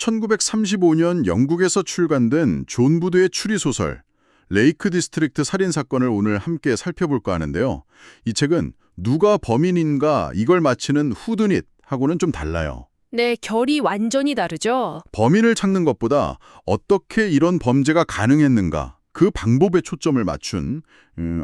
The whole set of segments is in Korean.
1935년 영국에서 출간된 존 부드의 추리소설 레이크 디스트릭트 살인사건을 오늘 함께 살펴볼까 하는데요. 이 책은 누가 범인인가 이걸 맞히는 후드닛하고는 좀 달라요. 네, 결이 완전히 다르죠. 범인을 찾는 것보다 어떻게 이런 범죄가 가능했는가 그 방법에 초점을 맞춘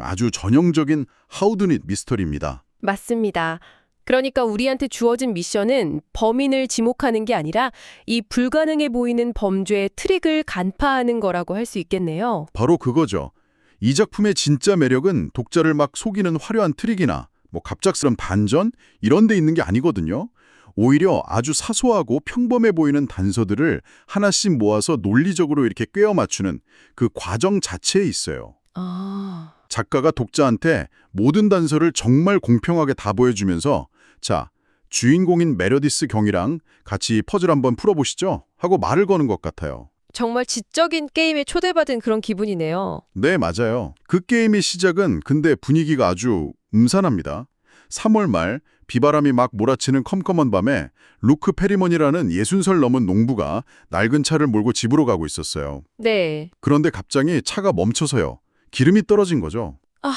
아주 전형적인 하우드닛 미스터리입니다. 맞습니다. 그러니까 우리한테 주어진 미션은 범인을 지목하는 게 아니라 이 불가능해 보이는 범죄의 트릭을 간파하는 거라고 할 수 있겠네요. 바로 그거죠. 이 작품의 진짜 매력은 독자를 막 속이는 화려한 트릭이나 갑작스런 반전 이런 데 있는 게 아니거든요. 오히려 아주 사소하고 평범해 보이는 단서들을 하나씩 모아서 논리적으로 이렇게 꿰어 맞추는 그 과정 자체에 있어요. 아, 작가가 독자한테 모든 단서를 정말 공평하게 다 보여주면서 자, 주인공인 메러디스 경이랑 같이 퍼즐 한번 풀어보시죠 하고 말을 거는 것 같아요. 정말 지적인 게임에 초대받은 그런 기분이네요. 네, 맞아요. 그 게임의 시작은 근데 분위기가 아주 음산합니다. 3월 말 비바람이 막 몰아치는 컴컴한 밤에 루크 페리먼이라는 60살 넘은 농부가 낡은 차를 몰고 집으로 가고 있었어요. 네. 그런데 갑자기 차가 멈춰서요. 기름이 떨어진 거죠. 아,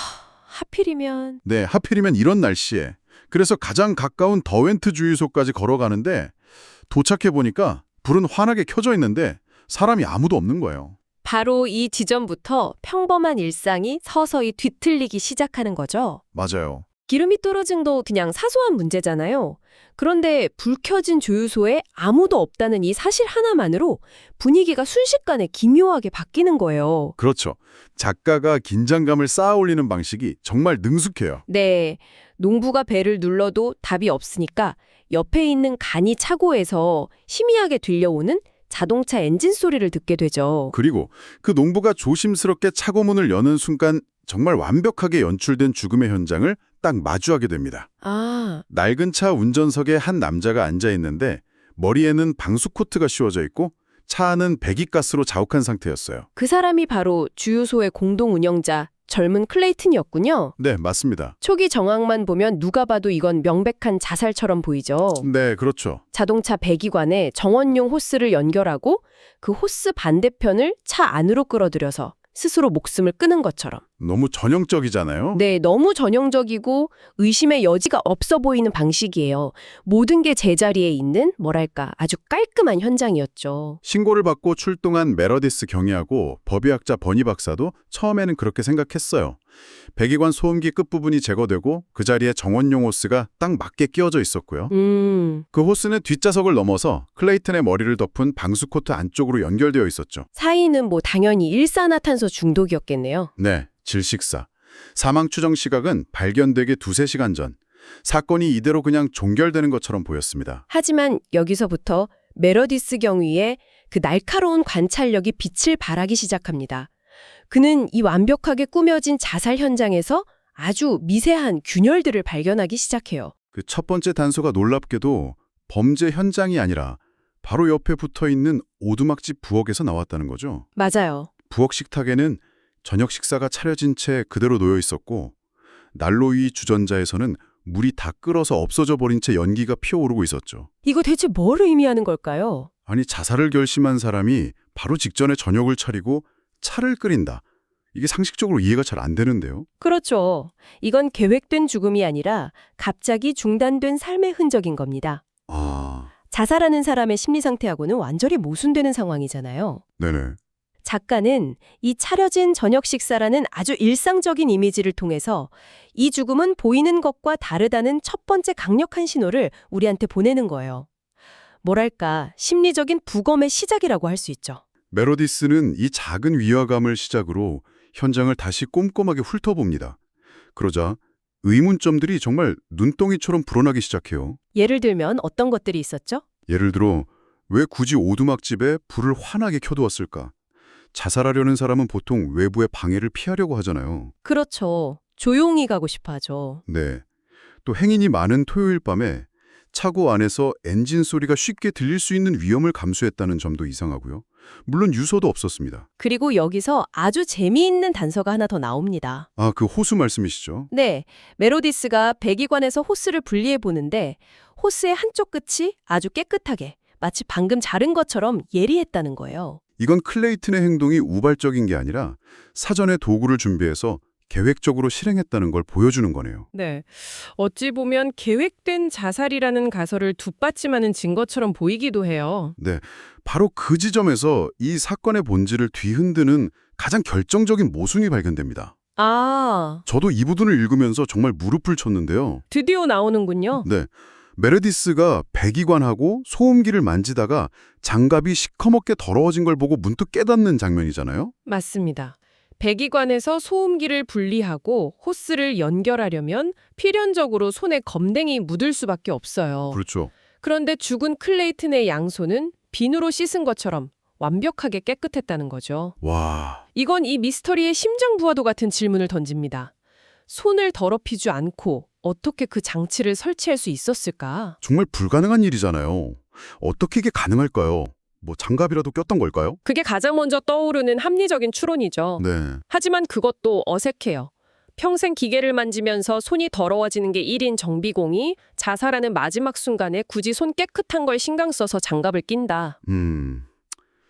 하필이면. 네, 하필이면 이런 날씨에. 그래서 가장 가까운 더웬트 주유소까지 걸어가는데 도착해보니까 불은 환하게 켜져 있는데 사람이 아무도 없는 거예요. 바로 이 지점부터 평범한 일상이 서서히 뒤틀리기 시작하는 거죠. 맞아요. 기름이 떨어진 거 그냥 사소한 문제잖아요. 그런데 불 켜진 주유소에 아무도 없다는 이 사실 하나만으로 분위기가 순식간에 기묘하게 바뀌는 거예요. 그렇죠. 작가가 긴장감을 쌓아 올리는 방식이 정말 능숙해요. 네, 농부가 벨을 눌러도 답이 없으니까 옆에 있는 간이 차고에서 희미하게 들려오는 자동차 엔진 소리를 듣게 되죠. 그리고 그 농부가 조심스럽게 차고문을 여는 순간 정말 완벽하게 연출된 죽음의 현장을 딱 마주하게 됩니다. 아, 낡은 차 운전석에 한 남자가 앉아 있는데 머리에는 방수 코트가 씌워져 있고 차 안은 배기가스로 자욱한 상태였어요. 그 사람이 바로 주유소의 공동 운영자 젊은 클레이튼이었군요. 네, 맞습니다. 초기 정황만 보면 누가 봐도 이건 명백한 자살처럼 보이죠. 네, 그렇죠. 자동차 배기관에 정원용 호스를 연결하고 그 호스 반대편을 차 안으로 끌어들여서 스스로 목숨을 끊은 것처럼. 너무 전형적이잖아요. 네, 너무 전형적이고 의심의 여지가 없어 보이는 방식이에요. 모든 게 제자리에 있는 뭐랄까 아주 깔끔한 현장이었죠. 신고를 받고 출동한 메러디스 경위하고 법의학자 버니 박사도 처음에는 그렇게 생각했어요. 배기관 소음기 끝부분이 제거되고 그 자리에 정원용 호스가 딱 맞게 끼워져 있었고요. 그 호스는 뒷좌석을 넘어서 클레이튼의 머리를 덮은 방수코트 안쪽으로 연결되어 있었죠. 사인은 뭐 당연히 일산화탄소 중독이었겠네요. 네, 질식사. 사망 추정 시각은 발견되기 2~3시간 전. 사건이 이대로 그냥 종결되는 것처럼 보였습니다. 하지만 여기서부터 메러디스 경위에 그 날카로운 관찰력이 빛을 발하기 시작합니다. 그는 이 완벽하게 꾸며진 자살 현장에서 아주 미세한 균열들을 발견하기 시작해요. 그 첫 번째 단서가 놀랍게도 범죄 현장이 아니라 바로 옆에 붙어있는 오두막집 부엌에서 나왔다는 거죠. 맞아요. 부엌 식탁에는 저녁 식사가 차려진 채 그대로 놓여 있었고 난로 위 주전자에서는 물이 다 끓어서 없어져 버린 채 연기가 피어오르고 있었죠. 이거 대체 뭘 의미하는 걸까요? 아니 자살을 결심한 사람이 바로 직전에 저녁을 차리고 차를 끓인다. 이게 상식적으로 이해가 잘 안 되는데요. 그렇죠. 이건 계획된 죽음이 아니라 갑자기 중단된 삶의 흔적인 겁니다. 아, 자살하는 사람의 심리 상태하고는 완전히 모순되는 상황이잖아요. 네네. 작가는 이 차려진 저녁 식사라는 아주 일상적인 이미지를 통해서 이 죽음은 보이는 것과 다르다는 첫 번째 강력한 신호를 우리한테 보내는 거예요. 뭐랄까, 심리적인 부검의 시작이라고 할 수 있죠. 메로디스는 이 작은 위화감을 시작으로 현장을 다시 꼼꼼하게 훑어봅니다. 그러자 의문점들이 정말 눈덩이처럼 불어나기 시작해요. 예를 들면 어떤 것들이 있었죠? 예를 들어 왜 굳이 오두막집에 불을 환하게 켜두었을까? 자살하려는 사람은 보통 외부의 방해를 피하려고 하잖아요. 그렇죠. 조용히 가고 싶어 하죠. 네. 또 행인이 많은 토요일 밤에 차고 안에서 엔진 소리가 쉽게 들릴 수 있는 위험을 감수했다는 점도 이상하고요. 물론 유서도 없었습니다. 그리고 여기서 아주 재미있는 단서가 하나 더 나옵니다. 아, 그 호수 말씀이시죠? 네, 메로디스가 배기관에서 호스를 분리해 보는데 호스의 한쪽 끝이 아주 깨끗하게 마치 방금 자른 것처럼 예리했다는 거예요. 이건 클레이튼의 행동이 우발적인 게 아니라 사전에 도구를 준비해서 계획적으로 실행했다는 걸 보여주는 거네요. 네. 어찌 보면 계획된 자살이라는 가설을 뒷받침하는 증거처럼 보이기도 해요. 네, 바로 그 지점에서 이 사건의 본질을 뒤흔드는 가장 결정적인 모순이 발견됩니다. 아, 저도 이 부분을 읽으면서 정말 무릎을 쳤는데요. 드디어 나오는군요. 네, 메르디스가 배기관하고 소음기를 만지다가 장갑이 시커멓게 더러워진 걸 보고 문득 깨닫는 장면이잖아요. 맞습니다. 배기관에서 소음기를 분리하고 호스를 연결하려면 필연적으로 손에 검댕이 묻을 수밖에 없어요. 그렇죠. 그런데 죽은 클레이튼의 양손은 비누로 씻은 것처럼 완벽하게 깨끗했다는 거죠. 와, 이건 이 미스터리의 심장부와도 같은 질문을 던집니다. 손을 더럽히지 않고 어떻게 그 장치를 설치할 수 있었을까? 정말 불가능한 일이잖아요. 어떻게 이게 가능할까요? 뭐 장갑이라도 꼈던 걸까요? 그게 가장 먼저 떠오르는 합리적인 추론이죠. 네. 하지만 그것도 어색해요. 평생 기계를 만지면서 손이 더러워지는 게 1인 정비공이 자살하는 마지막 순간에 굳이 손 깨끗한 걸 신경 써서 장갑을 낀다.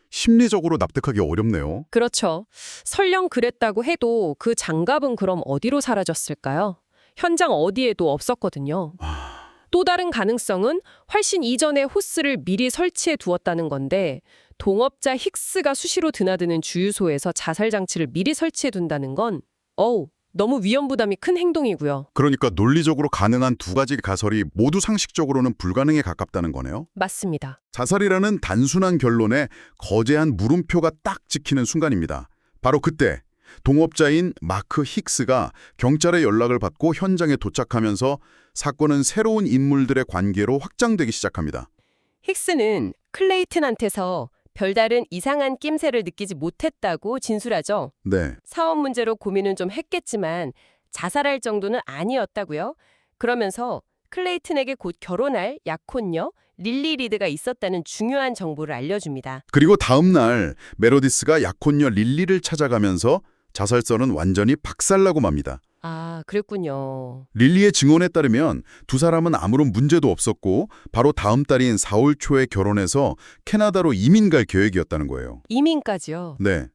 심리적으로 납득하기 어렵네요. 그렇죠. 설령 그랬다고 해도 그 장갑은 그럼 어디로 사라졌을까요? 현장 어디에도 없었거든요. 또 다른 가능성은 훨씬 이전에 호스를 미리 설치해 두었다는 건데 동업자 힉스가 수시로 드나드는 주유소에서 자살 장치를 미리 설치해 둔다는 건 너무 위험 부담이 큰 행동이고요. 그러니까 논리적으로 가능한 두 가지 가설이 모두 상식적으로는 불가능에 가깝다는 거네요. 맞습니다. 자살이라는 단순한 결론에 거대한 물음표가 딱 찍히는 순간입니다. 바로 그때 동업자인 마크 힉스가 경찰의 연락을 받고 현장에 도착하면서 사건은 새로운 인물들의 관계로 확장되기 시작합니다. 힉스는 클레이튼한테서 별다른 이상한 낌새를 느끼지 못했다고 진술하죠. 네, 사업 문제로 고민은 좀 했겠지만 자살할 정도는 아니었다고요. 그러면서 클레이튼에게 곧 결혼할 약혼녀 릴리 리드가 있었다는 중요한 정보를 알려줍니다. 그리고 다음 날 메로디스가 약혼녀 릴리를 찾아가면서 자살설은 완전히 박살나고 맙니다. 아, 그랬군요. 릴리의 증언에 따르면 두 사람은 아무런 문제도 없었고 바로 다음 달인 4월 초에 결혼해서 캐나다로 이민 갈 계획이었다는 거예요. 이민까지요. 네,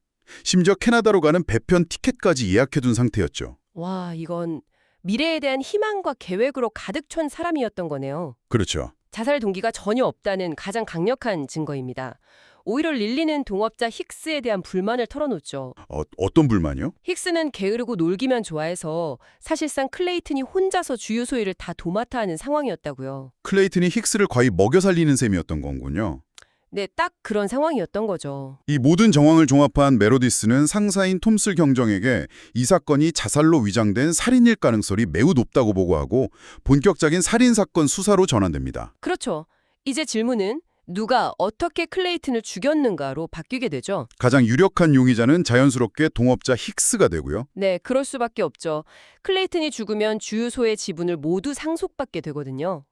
심지어 캐나다로 가는 배편 티켓까지 예약해둔 상태였죠. 와, 이건 미래에 대한 희망과 계획으로 가득 찬 사람이었던 거네요. 그렇죠. 자살 동기가 전혀 없다는 가장 강력한 증거입니다. 오히려 릴리는 동업자 힉스에 대한 불만을 털어놓죠. 어떤 불만이요? 힉스는 게으르고 놀기만 좋아해서 사실상 클레이튼이 혼자서 주유소 일을 다 도맡아 하는 상황이었다고요. 클레이튼이 힉스를 거의 먹여 살리는 셈이었던 거군요. 네, 딱 그런 상황이었던 거죠. 이 모든 정황을 종합한 메로디스는 상사인 톰슬 경정에게 이 사건이 자살로 위장된 살인일 가능성이 매우 높다고 보고하고 본격적인 살인사건 수사로 전환됩니다. 그렇죠. 이제 질문은 누가 어떻게 클레이튼을 죽였는가로 바뀌게 되죠. 가장 유력한 용의자는 자연스럽게 동업자 힉스가 되고요. 네, 그럴 수밖에 없죠. 클레이튼이 죽으면 주유소의 지분을 모두 상속받게 되거든요.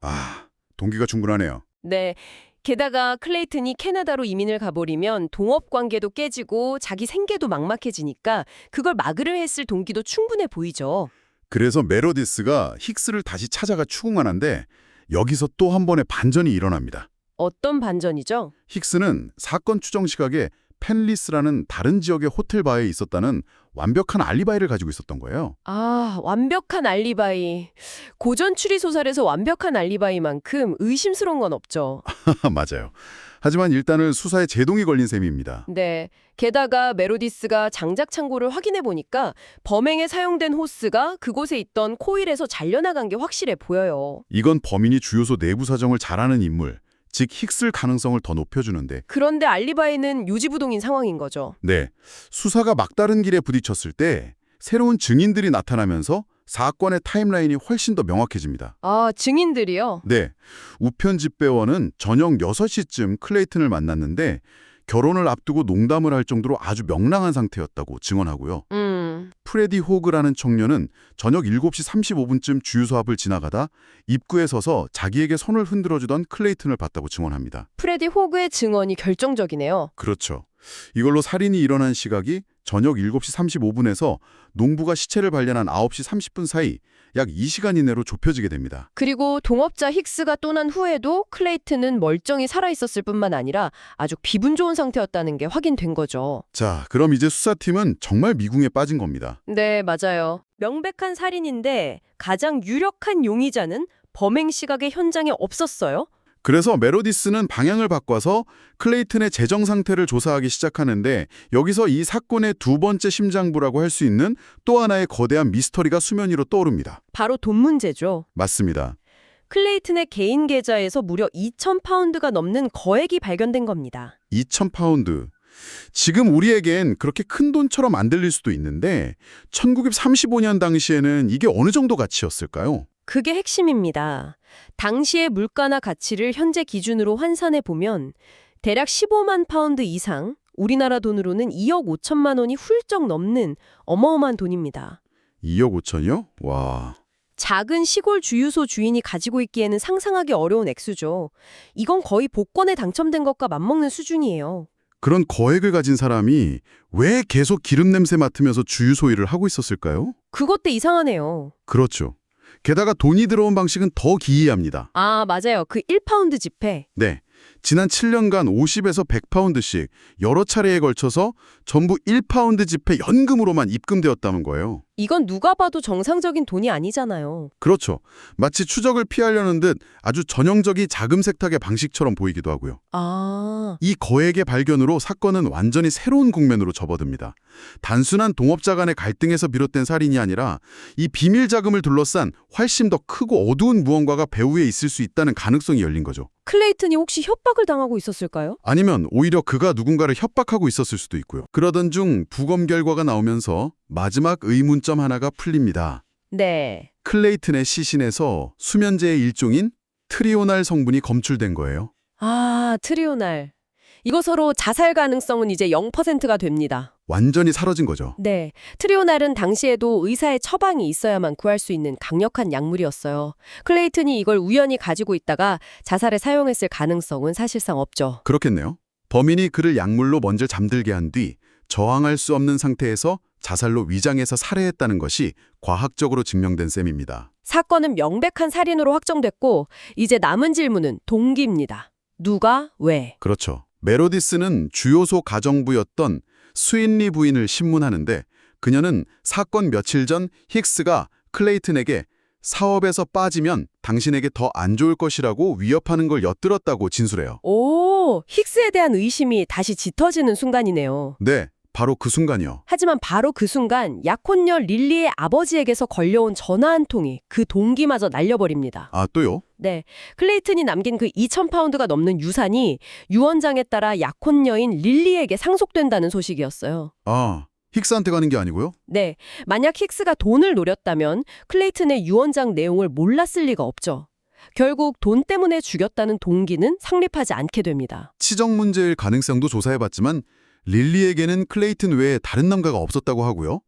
동기가 충분하네요. 네. 게다가 클레이튼이 캐나다로 이민을 가버리면 동업 관계도 깨지고 자기 생계도 막막해지니까 그걸 막으려 했을 동기도 충분해 보이죠. 그래서 메로디스가 힉스를 다시 찾아가 추궁하는데 여기서 또 한 번의 반전이 일어납니다. 어떤 반전이죠? 힉스는 사건 추정 시각에 펜리스라는 다른 지역의 호텔 바에 있었다는 완벽한 알리바이를 가지고 있었던 거예요. 아, 완벽한 알리바이. 고전 추리소설에서 완벽한 알리바이만큼 의심스러운 건 없죠. 맞아요. 하지만 일단은 수사에 제동이 걸린 셈입니다. 네. 게다가 메로디스가 장작 창고를 확인해 보니까 범행에 사용된 호스가 그곳에 있던 코일에서 잘려나간 게 확실해 보여요. 이건 범인이 주요소 내부 사정을 잘 아는 인물, 즉 힉스일 가능성을 더 높여주는데 그런데 알리바이는 요지부동인 상황인 거죠. 네, 수사가 막다른 길에 부딪혔을 때 새로운 증인들이 나타나면서 사건의 타임라인이 훨씬 더 명확해집니다. 아, 증인들이요? 네, 우편 집배원은 저녁 6시쯤 클레이튼을 만났는데 결혼을 앞두고 농담을 할 정도로 아주 명랑한 상태였다고 증언하고요. 프레디 호그라는 청년은 저녁 7시 35분쯤 주유소 앞을 지나가다 입구에 서서 자기에게 손을 흔들어주던 클레이튼을 봤다고 증언합니다. 프레디 호그의 증언이 결정적이네요. 그렇죠. 이걸로 살인이 일어난 시각이 저녁 7시 35분에서 농부가 시체를 발견한 9시 30분 사이, 약 2시간 이내로 좁혀지게 됩니다. 그리고 동업자 힉스가 떠난 후에도 클레이튼은 멀쩡히 살아있었을 뿐만 아니라 아주 기분 좋은 상태였다는 게 확인된 거죠. 자, 그럼 이제 수사팀은 정말 미궁에 빠진 겁니다. 네, 맞아요. 명백한 살인인데 가장 유력한 용의자는 범행 시각에 현장에 없었어요. 그래서 메로디스는 방향을 바꿔서 클레이튼의 재정 상태를 조사하기 시작하는데 여기서 이 사건의 두 번째 심장부라고 할 수 있는 또 하나의 거대한 미스터리가 수면 위로 떠오릅니다. 바로 돈 문제죠. 맞습니다. 클레이튼의 개인 계좌에서 무려 2,000파운드가 넘는 거액이 발견된 겁니다. 2,000파운드. 지금 우리에겐 그렇게 큰 돈처럼 안 들릴 수도 있는데 1935년 당시에는 이게 어느 정도 가치였을까요? 그게 핵심입니다. 당시의 물가나 가치를 현재 기준으로 환산해 보면 대략 15만 파운드 이상, 우리나라 돈으로는 2억 5천만 원이 훌쩍 넘는 어마어마한 돈입니다. 2억 5천이요? 와. 작은 시골 주유소 주인이 가지고 있기에는 상상하기 어려운 액수죠. 이건 거의 복권에 당첨된 것과 맞먹는 수준이에요. 그런 거액을 가진 사람이 왜 계속 기름 냄새 맡으면서 주유소 일을 하고 있었을까요? 그것도 이상하네요. 그렇죠. 게다가 돈이 들어온 방식은 더 기이합니다. 아, 맞아요. 그 1파운드 지폐. 네. 지난 7년간 50에서 100파운드씩 여러 차례에 걸쳐서 전부 1파운드 지폐 연금으로만 입금되었다는 거예요. 이건 누가 봐도 정상적인 돈이 아니잖아요. 그렇죠. 마치 추적을 피하려는 듯 아주 전형적인 자금 세탁의 방식처럼 보이기도 하고요. 아, 이 거액의 발견으로 사건은 완전히 새로운 국면으로 접어듭니다. 단순한 동업자 간의 갈등에서 비롯된 살인이 아니라 이 비밀 자금을 둘러싼 훨씬 더 크고 어두운 무언가가 배후에 있을 수 있다는 가능성이 열린 거죠. 클레이튼이 혹시 협박을 당하고 있었을까요? 아니면 오히려 그가 누군가를 협박하고 있었을 수도 있고요. 그러던 중 부검 결과가 나오면서 마지막 의문점 하나가 풀립니다. 네. 클레이튼의 시신에서 수면제의 일종인 트리오날 성분이 검출된 거예요. 아, 트리오날. 이거 서로 자살 가능성은 이제 0%가 됩니다. 완전히 사라진 거죠. 네. 트리오날은 당시에도 의사의 처방이 있어야만 구할 수 있는 강력한 약물이었어요. 클레이튼이 이걸 우연히 가지고 있다가 자살에 사용했을 가능성은 사실상 없죠. 그렇겠네요. 범인이 그를 약물로 먼저 잠들게 한 뒤 저항할 수 없는 상태에서 자살로 위장해서 살해했다는 것이 과학적으로 증명된 셈입니다. 사건은 명백한 살인으로 확정됐고 이제 남은 질문은 동기입니다. 누가, 왜? 그렇죠. 메로디스는 주요소 가정부였던 스윈리 부인을 신문하는데 그녀는 사건 며칠 전 힉스가 클레이튼에게 사업에서 빠지면 당신에게 더 안 좋을 것이라고 위협하는 걸 엿들었다고 진술해요. 오, 힉스에 대한 의심이 다시 짙어지는 순간이네요. 네, 바로 그 순간이요. 하지만 바로 그 순간 약혼녀 릴리의 아버지에게서 걸려온 전화 한 통이 그 동기마저 날려버립니다. 아, 또요? 네, 클레이튼이 남긴 그 2,000파운드가 넘는 유산이 유언장에 따라 약혼녀인 릴리에게 상속된다는 소식이었어요. 아, 힉스한테 가는 게 아니고요? 네, 만약 힉스가 돈을 노렸다면 클레이튼의 유언장 내용을 몰랐을 리가 없죠. 결국 돈 때문에 죽였다는 동기는 성립하지 않게 됩니다. 치적 문제일 가능성도 조사해봤지만 릴리에게는 클레이튼 외에 다른 남자가 없었다고 하고요.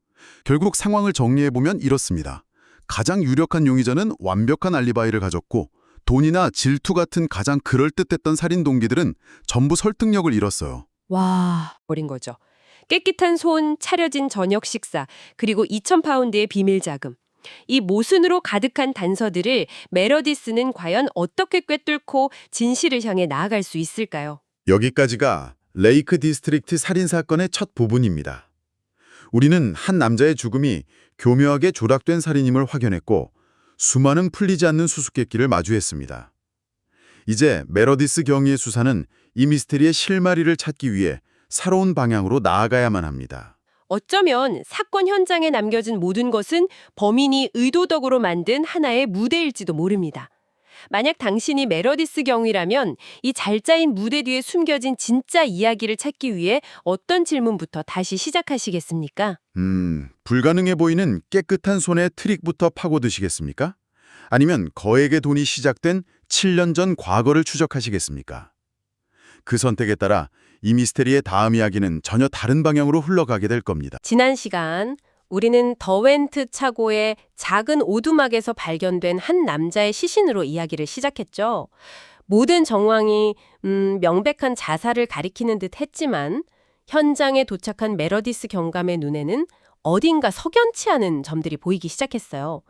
결국 상황을 정리해보면 이렇습니다. 가장 유력한 용의자는 완벽한 알리바이를 가졌고 돈이나 질투 같은 가장 그럴듯했던 살인 동기들은 전부 설득력을 잃었어요. 와, 버린 거죠. 깨끗한 손, 차려진 저녁 식사, 그리고 2,000파운드의 비밀 자금. 이 모순으로 가득한 단서들을 메러디스는 과연 어떻게 꿰뚫고 진실을 향해 나아갈 수 있을까요? 여기까지가 레이크 디스트릭트 살인사건의 첫 부분입니다. 우리는 한 남자의 죽음이 교묘하게 조작된 살인임을 확인했고 수많은 풀리지 않는 수수께끼를 마주했습니다. 이제 메러디스 경위의 수사는 이 미스테리의 실마리를 찾기 위해 새로운 방향으로 나아가야만 합니다. 어쩌면 사건 현장에 남겨진 모든 것은 범인이 의도적으로 만든 하나의 무대일지도 모릅니다. 만약 당신이 메러디스 경위라면 이 잘 짜인 무대 뒤에 숨겨진 진짜 이야기를 찾기 위해 어떤 질문부터 다시 시작하시겠습니까? 불가능해 보이는 깨끗한 손의 트릭부터 파고드시겠습니까? 아니면 거액의 돈이 시작된 7년 전 과거를 추적하시겠습니까? 그 선택에 따라 이 미스테리의 다음 이야기는 전혀 다른 방향으로 흘러가게 될 겁니다. 지난 시간 우리는 더웬트 차고의 작은 오두막에서 발견된 한 남자의 시신으로 이야기를 시작했죠. 모든 정황이 명백한 자살을 가리키는 듯 했지만 현장에 도착한 메러디스 경감의 눈에는 어딘가 석연치 않은 점들이 보이기 시작했어요.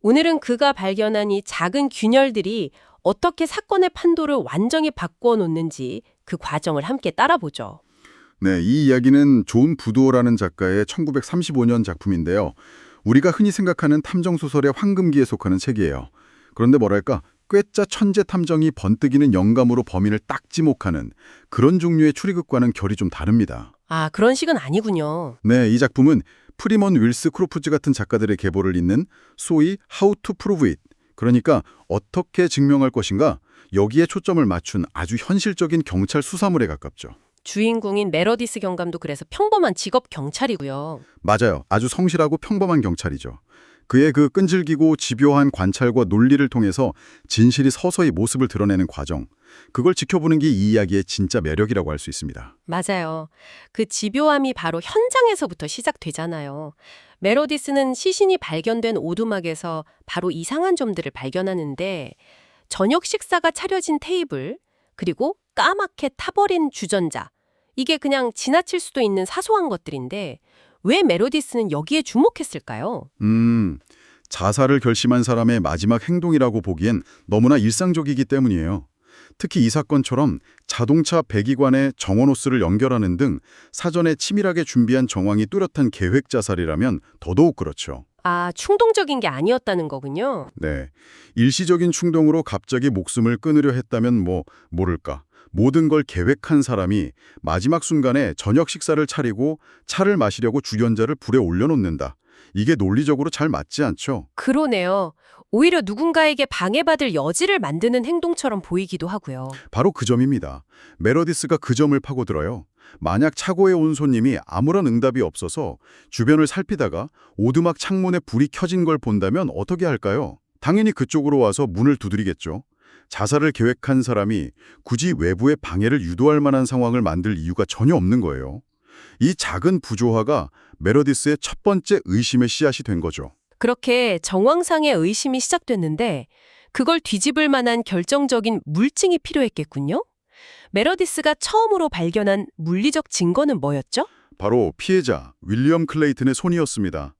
오늘은 그가 발견한 이 작은 균열들이 어떻게 사건의 판도를 완전히 바꾸어 놓는지 그 과정을 함께 따라보죠. 네, 이 이야기는 존 부도어라는 작가의 1935년 작품인데요. 우리가 흔히 생각하는 탐정소설의 황금기에 속하는 책이에요. 그런데 뭐랄까, 꾀짜 천재 탐정이 번뜩이는 영감으로 범인을 딱 지목하는 그런 종류의 추리극과는 결이 좀 다릅니다. 아, 그런 식은 아니군요. 네, 이 작품은 프리먼 윌스 크로프즈 같은 작가들의 계보를 잇는 소위 How to Prove It, 그러니까 어떻게 증명할 것인가, 여기에 초점을 맞춘 아주 현실적인 경찰 수사물에 가깝죠. 주인공인 메러디스 경감도 그래서 평범한 직업 경찰이고요. 맞아요. 아주 성실하고 평범한 경찰이죠. 그의 그 끈질기고 집요한 관찰과 논리를 통해서 진실이 서서히 모습을 드러내는 과정, 그걸 지켜보는 게 이 이야기의 진짜 매력이라고 할 수 있습니다. 맞아요. 그 집요함이 바로 현장에서부터 시작되잖아요. 메로디스는 시신이 발견된 오두막에서 바로 이상한 점들을 발견하는데 저녁 식사가 차려진 테이블, 그리고 까맣게 타버린 주전자, 이게 그냥 지나칠 수도 있는 사소한 것들인데 왜 메로디스는 여기에 주목했을까요? 자살을 결심한 사람의 마지막 행동이라고 보기엔 너무나 일상적이기 때문이에요. 특히 이 사건처럼 자동차 배기관에 정원 호스를 연결하는 등 사전에 치밀하게 준비한 정황이 뚜렷한 계획 자살이라면 더더욱 그렇죠. 아, 충동적인 게 아니었다는 거군요. 네, 일시적인 충동으로 갑자기 목숨을 끊으려 했다면 모를까. 모든 걸 계획한 사람이 마지막 순간에 저녁 식사를 차리고 차를 마시려고 주전자를 불에 올려놓는다. 이게 논리적으로 잘 맞지 않죠? 그러네요. 오히려 누군가에게 방해받을 여지를 만드는 행동처럼 보이기도 하고요. 바로 그 점입니다. 메러디스가 그 점을 파고들어요. 만약 차고에 온 손님이 아무런 응답이 없어서 주변을 살피다가 오두막 창문에 불이 켜진 걸 본다면 어떻게 할까요? 당연히 그쪽으로 와서 문을 두드리겠죠. 자살을 계획한 사람이 굳이 외부의 방해를 유도할 만한 상황을 만들 이유가 전혀 없는 거예요. 이 작은 부조화가 메러디스의 첫 번째 의심의 씨앗이 된 거죠. 그렇게 정황상의 의심이 시작됐는데 그걸 뒤집을 만한 결정적인 물증이 필요했겠군요. 메러디스가 처음으로 발견한 물리적 증거는 뭐였죠? 바로 피해자 윌리엄 클레이튼의 손이었습니다.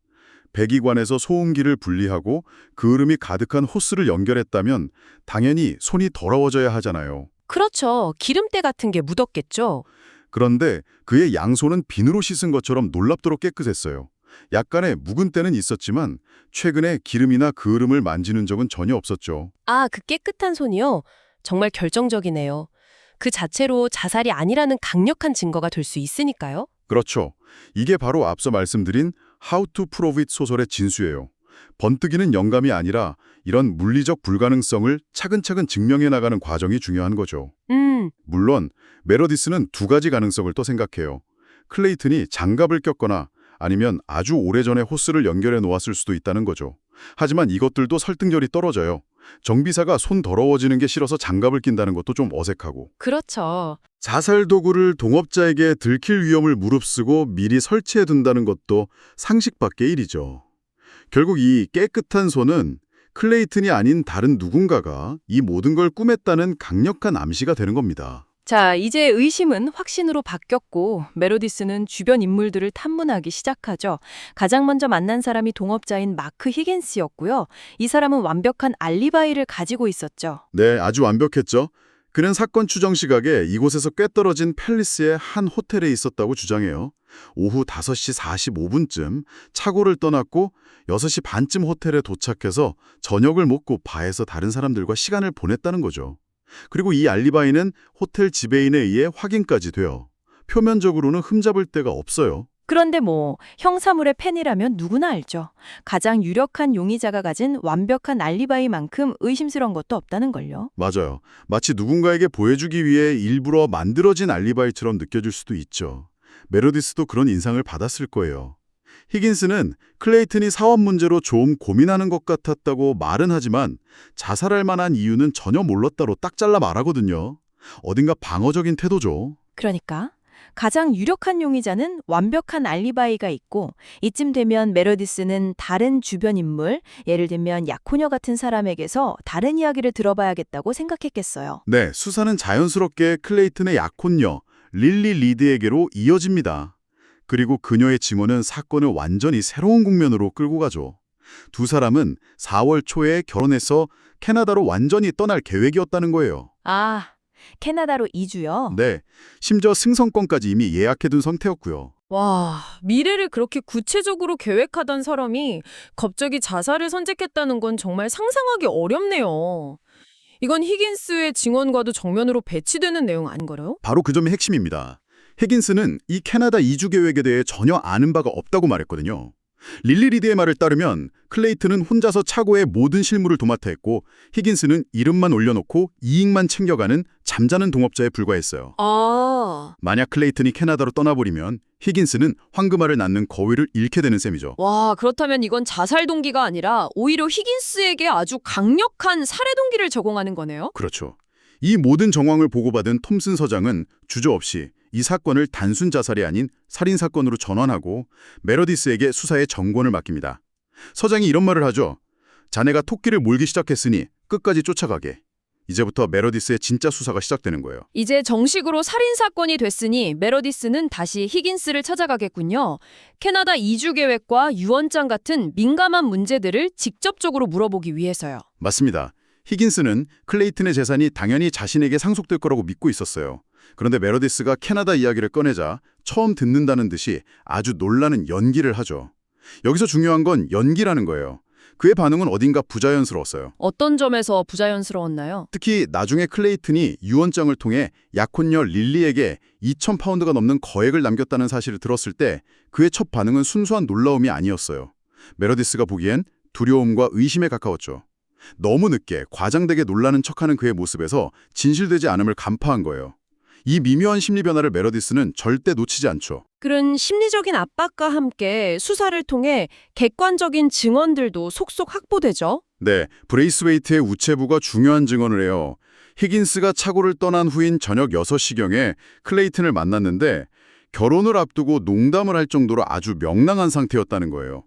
배기관에서 소음기를 분리하고 그을음이 가득한 호스를 연결했다면 당연히 손이 더러워져야 하잖아요. 그렇죠. 기름때 같은 게 묻었겠죠. 그런데 그의 양손은 비누로 씻은 것처럼 놀랍도록 깨끗했어요. 약간의 묵은 때는 있었지만 최근에 기름이나 그을음을 만지는 적은 전혀 없었죠. 아, 그 깨끗한 손이요? 정말 결정적이네요. 그 자체로 자살이 아니라는 강력한 증거가 될 수 있으니까요. 그렇죠. 이게 바로 앞서 말씀드린 How to Prove It 소설의 진수예요. 번뜩이는 영감이 아니라 이런 물리적 불가능성을 차근차근 증명해 나가는 과정이 중요한 거죠. 물론 메러디스는 두 가지 가능성을 또 생각해요. 클레이튼이 장갑을 꼈거나 아니면 아주 오래전에 호스를 연결해 놓았을 수도 있다는 거죠. 하지만 이것들도 설득력이 떨어져요. 정비사가 손 더러워지는 게 싫어서 장갑을 낀다는 것도 좀 어색하고. 그렇죠. 자살 도구를 동업자에게 들킬 위험을 무릅쓰고 미리 설치해 둔다는 것도 상식 밖의 일이죠. 결국 이 깨끗한 손은 클레이튼이 아닌 다른 누군가가 이 모든 걸 꾸몄다는 강력한 암시가 되는 겁니다. 자, 이제 의심은 확신으로 바뀌었고 메로디스는 주변 인물들을 탐문하기 시작하죠. 가장 먼저 만난 사람이 동업자인 마크 히긴스였고요. 이 사람은 완벽한 알리바이를 가지고 있었죠. 네, 아주 완벽했죠. 그는 사건 추정 시각에 이곳에서 꽤 떨어진 팰리스의 한 호텔에 있었다고 주장해요. 오후 5시 45분쯤 차고를 떠났고 6시 반쯤 호텔에 도착해서 저녁을 먹고 바에서 다른 사람들과 시간을 보냈다는 거죠. 그리고 이 알리바이는 호텔 지배인에 의해 확인까지 돼요. 표면적으로는 흠잡을 데가 없어요. 그런데 형사물의 팬이라면 누구나 알죠. 가장 유력한 용의자가 가진 완벽한 알리바이만큼 의심스러운 것도 없다는 걸요. 맞아요. 마치 누군가에게 보여주기 위해 일부러 만들어진 알리바이처럼 느껴질 수도 있죠. 메로디스도 그런 인상을 받았을 거예요. 히긴스는 클레이튼이 사업 문제로 좀 고민하는 것 같았다고 말은 하지만 자살할 만한 이유는 전혀 몰랐다로 딱 잘라 말하거든요. 어딘가 방어적인 태도죠. 그러니까 가장 유력한 용의자는 완벽한 알리바이가 있고 이쯤 되면 메로디스는 다른 주변 인물, 예를 들면 약혼녀 같은 사람에게서 다른 이야기를 들어봐야겠다고 생각했겠어요. 네, 수사는 자연스럽게 클레이튼의 약혼녀 릴리 리드에게로 이어집니다. 그리고 그녀의 증언은 사건을 완전히 새로운 국면으로 끌고 가죠. 두 사람은 4월 초에 결혼해서 캐나다로 완전히 떠날 계획이었다는 거예요. 아, 캐나다로 이주요? 네, 심지어 승선권까지 이미 예약해둔 상태였고요. 와, 미래를 그렇게 구체적으로 계획하던 사람이 갑자기 자살을 선택했다는 건 정말 상상하기 어렵네요. 이건 히긴스의 증언과도 정면으로 배치되는 내용 아닌가요? 바로 그 점이 핵심입니다. 히긴스는 이 캐나다 이주 계획에 대해 전혀 아는 바가 없다고 말했거든요. 릴리 리드의 말을 따르면 클레이튼은 혼자서 차고의 모든 실무를 도맡아 했고 히긴스는 이름만 올려놓고 이익만 챙겨가는 잠자는 동업자에 불과했어요. 아, 만약 클레이튼이 캐나다로 떠나버리면 히긴스는 황금알을 낳는 거위를 잃게 되는 셈이죠. 와, 그렇다면 이건 자살 동기가 아니라 오히려 히긴스에게 아주 강력한 살해 동기를 적용하는 거네요? 그렇죠. 이 모든 정황을 보고받은 톰슨 서장은 주저없이 이 사건을 단순 자살이 아닌 살인사건으로 전환하고 메러디스에게 수사의 정권을 맡깁니다. 서장이 이런 말을 하죠. 자네가 토끼를 몰기 시작했으니 끝까지 쫓아가게. 이제부터 메러디스의 진짜 수사가 시작되는 거예요. 이제 정식으로 살인사건이 됐으니 메러디스는 다시 히긴스를 찾아가겠군요. 캐나다 이주 계획과 유언장 같은 민감한 문제들을 직접적으로 물어보기 위해서요. 맞습니다. 히긴스는 클레이튼의 재산이 당연히 자신에게 상속될 거라고 믿고 있었어요. 그런데 메러디스가 캐나다 이야기를 꺼내자 처음 듣는다는 듯이 아주 놀라는 연기를 하죠. 여기서 중요한 건 연기라는 거예요. 그의 반응은 어딘가 부자연스러웠어요. 어떤 점에서 부자연스러웠나요? 특히 나중에 클레이튼이 유언장을 통해 약혼녀 릴리에게 2,000파운드가 넘는 거액을 남겼다는 사실을 들었을 때 그의 첫 반응은 순수한 놀라움이 아니었어요. 메러디스가 보기엔 두려움과 의심에 가까웠죠. 너무 늦게 과장되게 놀라는 척하는 그의 모습에서 진실되지 않음을 간파한 거예요. 이 미묘한 심리 변화를 메러디스는 절대 놓치지 않죠. 그런 심리적인 압박과 함께 수사를 통해 객관적인 증언들도 속속 확보되죠. 네, 브레이스웨이트의 우체부가 중요한 증언을 해요. 히긴스가 차고를 떠난 후인 저녁 6시경에 클레이튼을 만났는데 결혼을 앞두고 농담을 할 정도로 아주 명랑한 상태였다는 거예요.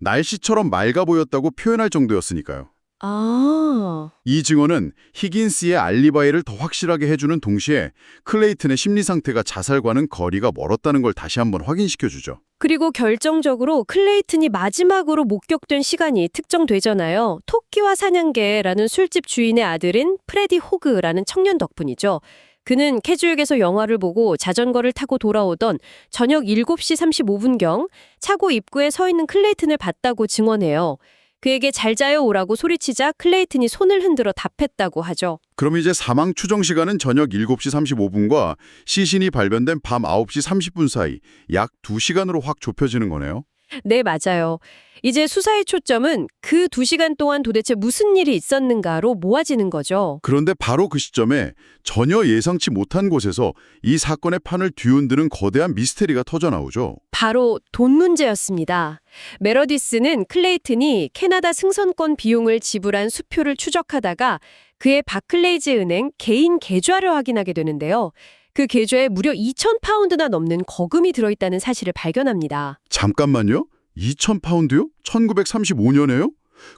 날씨처럼 맑아 보였다고 표현할 정도였으니까요. 아, 이 증언은 히긴스의 알리바이를 더 확실하게 해주는 동시에 클레이튼의 심리 상태가 자살과는 거리가 멀었다는 걸 다시 한번 확인시켜주죠. 그리고 결정적으로 클레이튼이 마지막으로 목격된 시간이 특정되잖아요. 토끼와 사냥개라는 술집 주인의 아들인 프레디 호그라는 청년 덕분이죠. 그는 캐주역에서 영화를 보고 자전거를 타고 돌아오던 저녁 7시 35분경 차고 입구에 서 있는 클레이튼을 봤다고 증언해요. 그에게 잘 자요 오라고 소리치자 클레이튼이 손을 흔들어 답했다고 하죠. 그럼 이제 사망 추정 시간은 저녁 7시 35분과 시신이 발견된 밤 9시 30분 사이 약 2시간으로 확 좁혀지는 거네요. 네, 맞아요. 이제 수사의 초점은 그 2시간 동안 도대체 무슨 일이 있었는가로 모아지는 거죠. 그런데 바로 그 시점에 전혀 예상치 못한 곳에서 이 사건의 판을 뒤흔드는 거대한 미스테리가 터져나오죠. 바로 돈 문제였습니다. 메러디스는 클레이튼이 캐나다 승선권 비용을 지불한 수표를 추적하다가 그의 바클레이즈 은행 개인 계좌를 확인하게 되는데요. 그 계좌에 무려 2,000파운드나 넘는 거금이 들어있다는 사실을 발견합니다. 잠깐만요? 2,000파운드요? 1935년에요?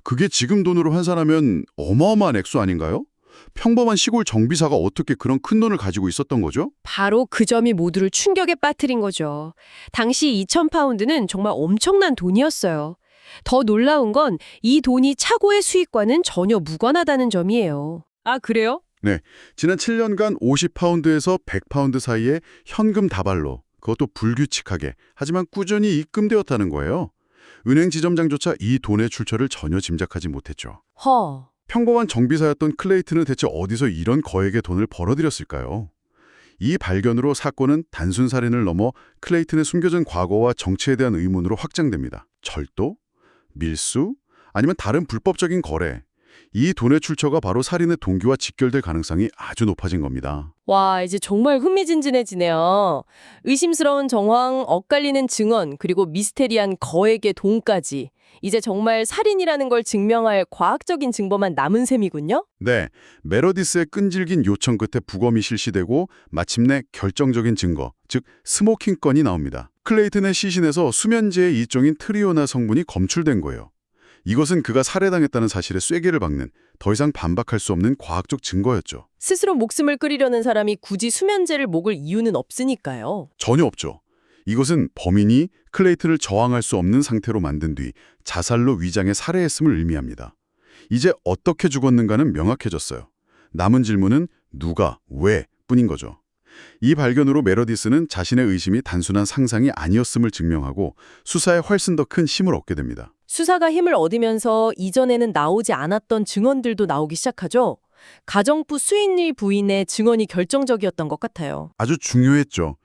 그게 지금 돈으로 환산하면 어마어마한 액수 아닌가요? 평범한 시골 정비사가 어떻게 그런 큰 돈을 가지고 있었던 거죠? 바로 그 점이 모두를 충격에 빠뜨린 거죠. 당시 2,000파운드는 정말 엄청난 돈이었어요. 더 놀라운 건 이 돈이 차고의 수익과는 전혀 무관하다는 점이에요. 아, 그래요? 네, 지난 7년간 50파운드에서 100파운드 사이에 현금 다발로, 그것도 불규칙하게, 하지만 꾸준히 입금되었다는 거예요. 은행 지점장조차 이 돈의 출처를 전혀 짐작하지 못했죠. 허. 평범한 정비사였던 클레이튼은 대체 어디서 이런 거액의 돈을 벌어들였을까요? 이 발견으로 사건은 단순 살인을 넘어 클레이튼의 숨겨진 과거와 정체에 대한 의문으로 확장됩니다. 절도? 밀수? 아니면 다른 불법적인 거래? 이 돈의 출처가 바로 살인의 동기와 직결될 가능성이 아주 높아진 겁니다. 와, 이제 정말 흥미진진해지네요. 의심스러운 정황, 엇갈리는 증언, 그리고 미스테리한 거액의 돈까지. 이제 정말 살인이라는 걸 증명할 과학적인 증거만 남은 셈이군요? 네, 메러디스의 끈질긴 요청 끝에 부검이 실시되고 마침내 결정적인 증거, 즉 스모킹 건이 나옵니다. 클레이튼의 시신에서 수면제의 이종인 트리오나 성분이 검출된 거예요. 이것은 그가 살해당했다는 사실에 쐐기를 박는 더 이상 반박할 수 없는 과학적 증거였죠. 스스로 목숨을 끊으려는 사람이 굳이 수면제를 먹을 이유는 없으니까요. 전혀 없죠. 이것은 범인이 클레이튼을 저항할 수 없는 상태로 만든 뒤 자살로 위장해 살해했음을 의미합니다. 이제 어떻게 죽었는가는 명확해졌어요. 남은 질문은 누가, 왜 뿐인 거죠. 이 발견으로 메러디스는 자신의 의심이 단순한 상상이 아니었음을 증명하고 수사에 훨씬 더 큰 힘을 얻게 됩니다. 수사가 힘을 얻으면서 이전에는 나오지 않았던 증언들도 나오기 시작하죠. 가정부 수인리 부인의 증언이 결정적이었던 것 같아요. 아주 중요했죠.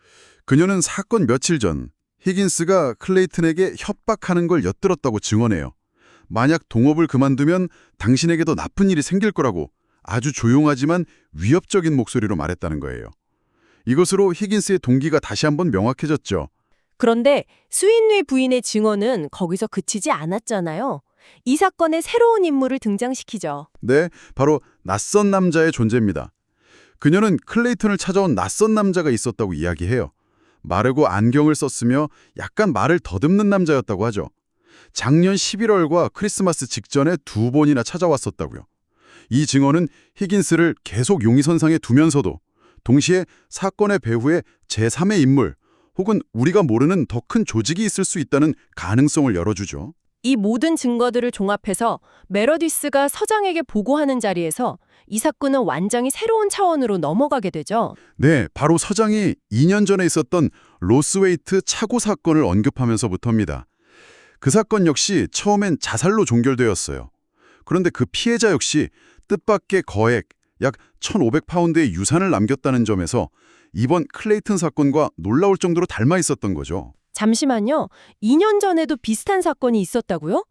그녀는 사건 며칠 전 히긴스가 클레이튼에게 협박하는 걸 엿들었다고 증언해요. 만약 동업을 그만두면 당신에게도 나쁜 일이 생길 거라고 아주 조용하지만 위협적인 목소리로 말했다는 거예요. 이것으로 히긴스의 동기가 다시 한번 명확해졌죠. 그런데 수인리 부인의 증언은 거기서 그치지 않았잖아요. 이 사건에 새로운 인물을 등장시키죠. 네, 바로 낯선 남자의 존재입니다. 그녀는 클레이튼을 찾아온 낯선 남자가 있었다고 이야기해요. 마르고 안경을 썼으며 약간 말을 더듬는 남자였다고 하죠. 작년 11월과 크리스마스 직전에 2번이나 찾아왔었다고요. 이 증언은 히긴스를 계속 용의선상에 두면서도 동시에 사건의 배후에 제3의 인물 혹은 우리가 모르는 더 큰 조직이 있을 수 있다는 가능성을 열어주죠. 이 모든 증거들을 종합해서 메러디스가 서장에게 보고하는 자리에서 이 사건은 완전히 새로운 차원으로 넘어가게 되죠. 네, 바로 서장이 2년 전에 있었던 로스웨이트 차고 사건을 언급하면서부터입니다. 그 사건 역시 처음엔 자살로 종결되었어요. 그런데 그 피해자 역시 뜻밖의 거액, 약 1,500파운드의 유산을 남겼다는 점에서 이번 클레이튼 사건과 놀라울 정도로 닮아 있었던 거죠. 잠시만요. 2년 전에도 비슷한 사건이 있었다고요?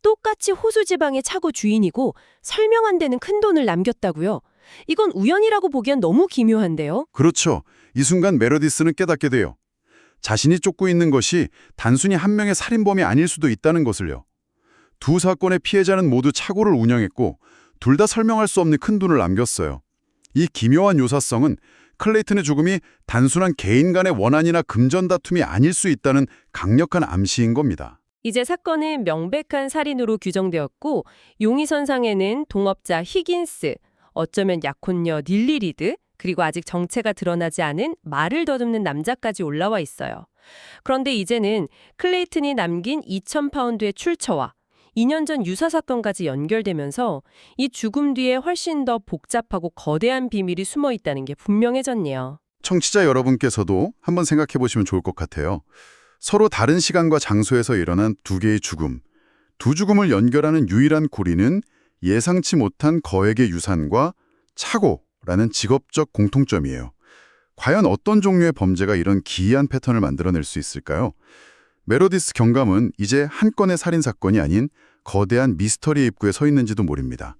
똑같이 호수 지방의 차고 주인이고 설명 안 되는 큰돈을 남겼다고요? 이건 우연이라고 보기엔 너무 기묘한데요. 그렇죠. 이 순간 메러디스는 깨닫게 돼요. 자신이 쫓고 있는 것이 단순히 한 명의 살인범이 아닐 수도 있다는 것을요. 두 사건의 피해자는 모두 차고를 운영했고 둘 다 설명할 수 없는 큰돈을 남겼어요. 이 기묘한 요사성은 클레이튼의 죽음이 단순한 개인 간의 원한이나 금전 다툼이 아닐 수 있다는 강력한 암시인 겁니다. 이제 사건은 명백한 살인으로 규정되었고 용의선상에는 동업자 히긴스, 어쩌면 약혼녀 닐리 리드, 그리고 아직 정체가 드러나지 않은 말을 더듬는 남자까지 올라와 있어요. 그런데 이제는 클레이튼이 남긴 2,000파운드의 출처와 2년 전 유사 사건까지 연결되면서 이 죽음 뒤에 훨씬 더 복잡하고 거대한 비밀이 숨어 있다는 게 분명해졌네요. 청취자 여러분께서도 한번 생각해 보시면 좋을 것 같아요. 서로 다른 시간과 장소에서 일어난 두 개의 죽음. 두 죽음을 연결하는 유일한 고리는 예상치 못한 거액의 유산과 차고라는 직업적 공통점이에요. 과연 어떤 종류의 범죄가 이런 기이한 패턴을 만들어낼 수 있을까요? 메로디스 경감은 이제 한 건의 살인사건이 아닌 거대한 미스터리 입구에 서 있는지도 모릅니다.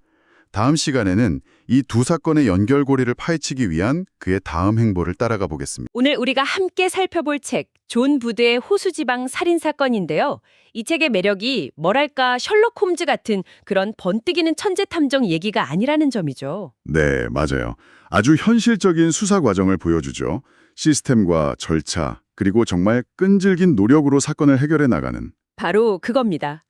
다음 시간에는 이 두 사건의 연결고리를 파헤치기 위한 그의 다음 행보를 따라가 보겠습니다. 오늘 우리가 함께 살펴볼 책, 존 부드의 호수지방 살인사건인데요. 이 책의 매력이 뭐랄까 셜록 홈즈 같은 그런 번뜩이는 천재탐정 얘기가 아니라는 점이죠. 네, 맞아요. 아주 현실적인 수사 과정을 보여주죠. 시스템과 절차, 그리고 정말 끈질긴 노력으로 사건을 해결해 나가는. 바로 그겁니다.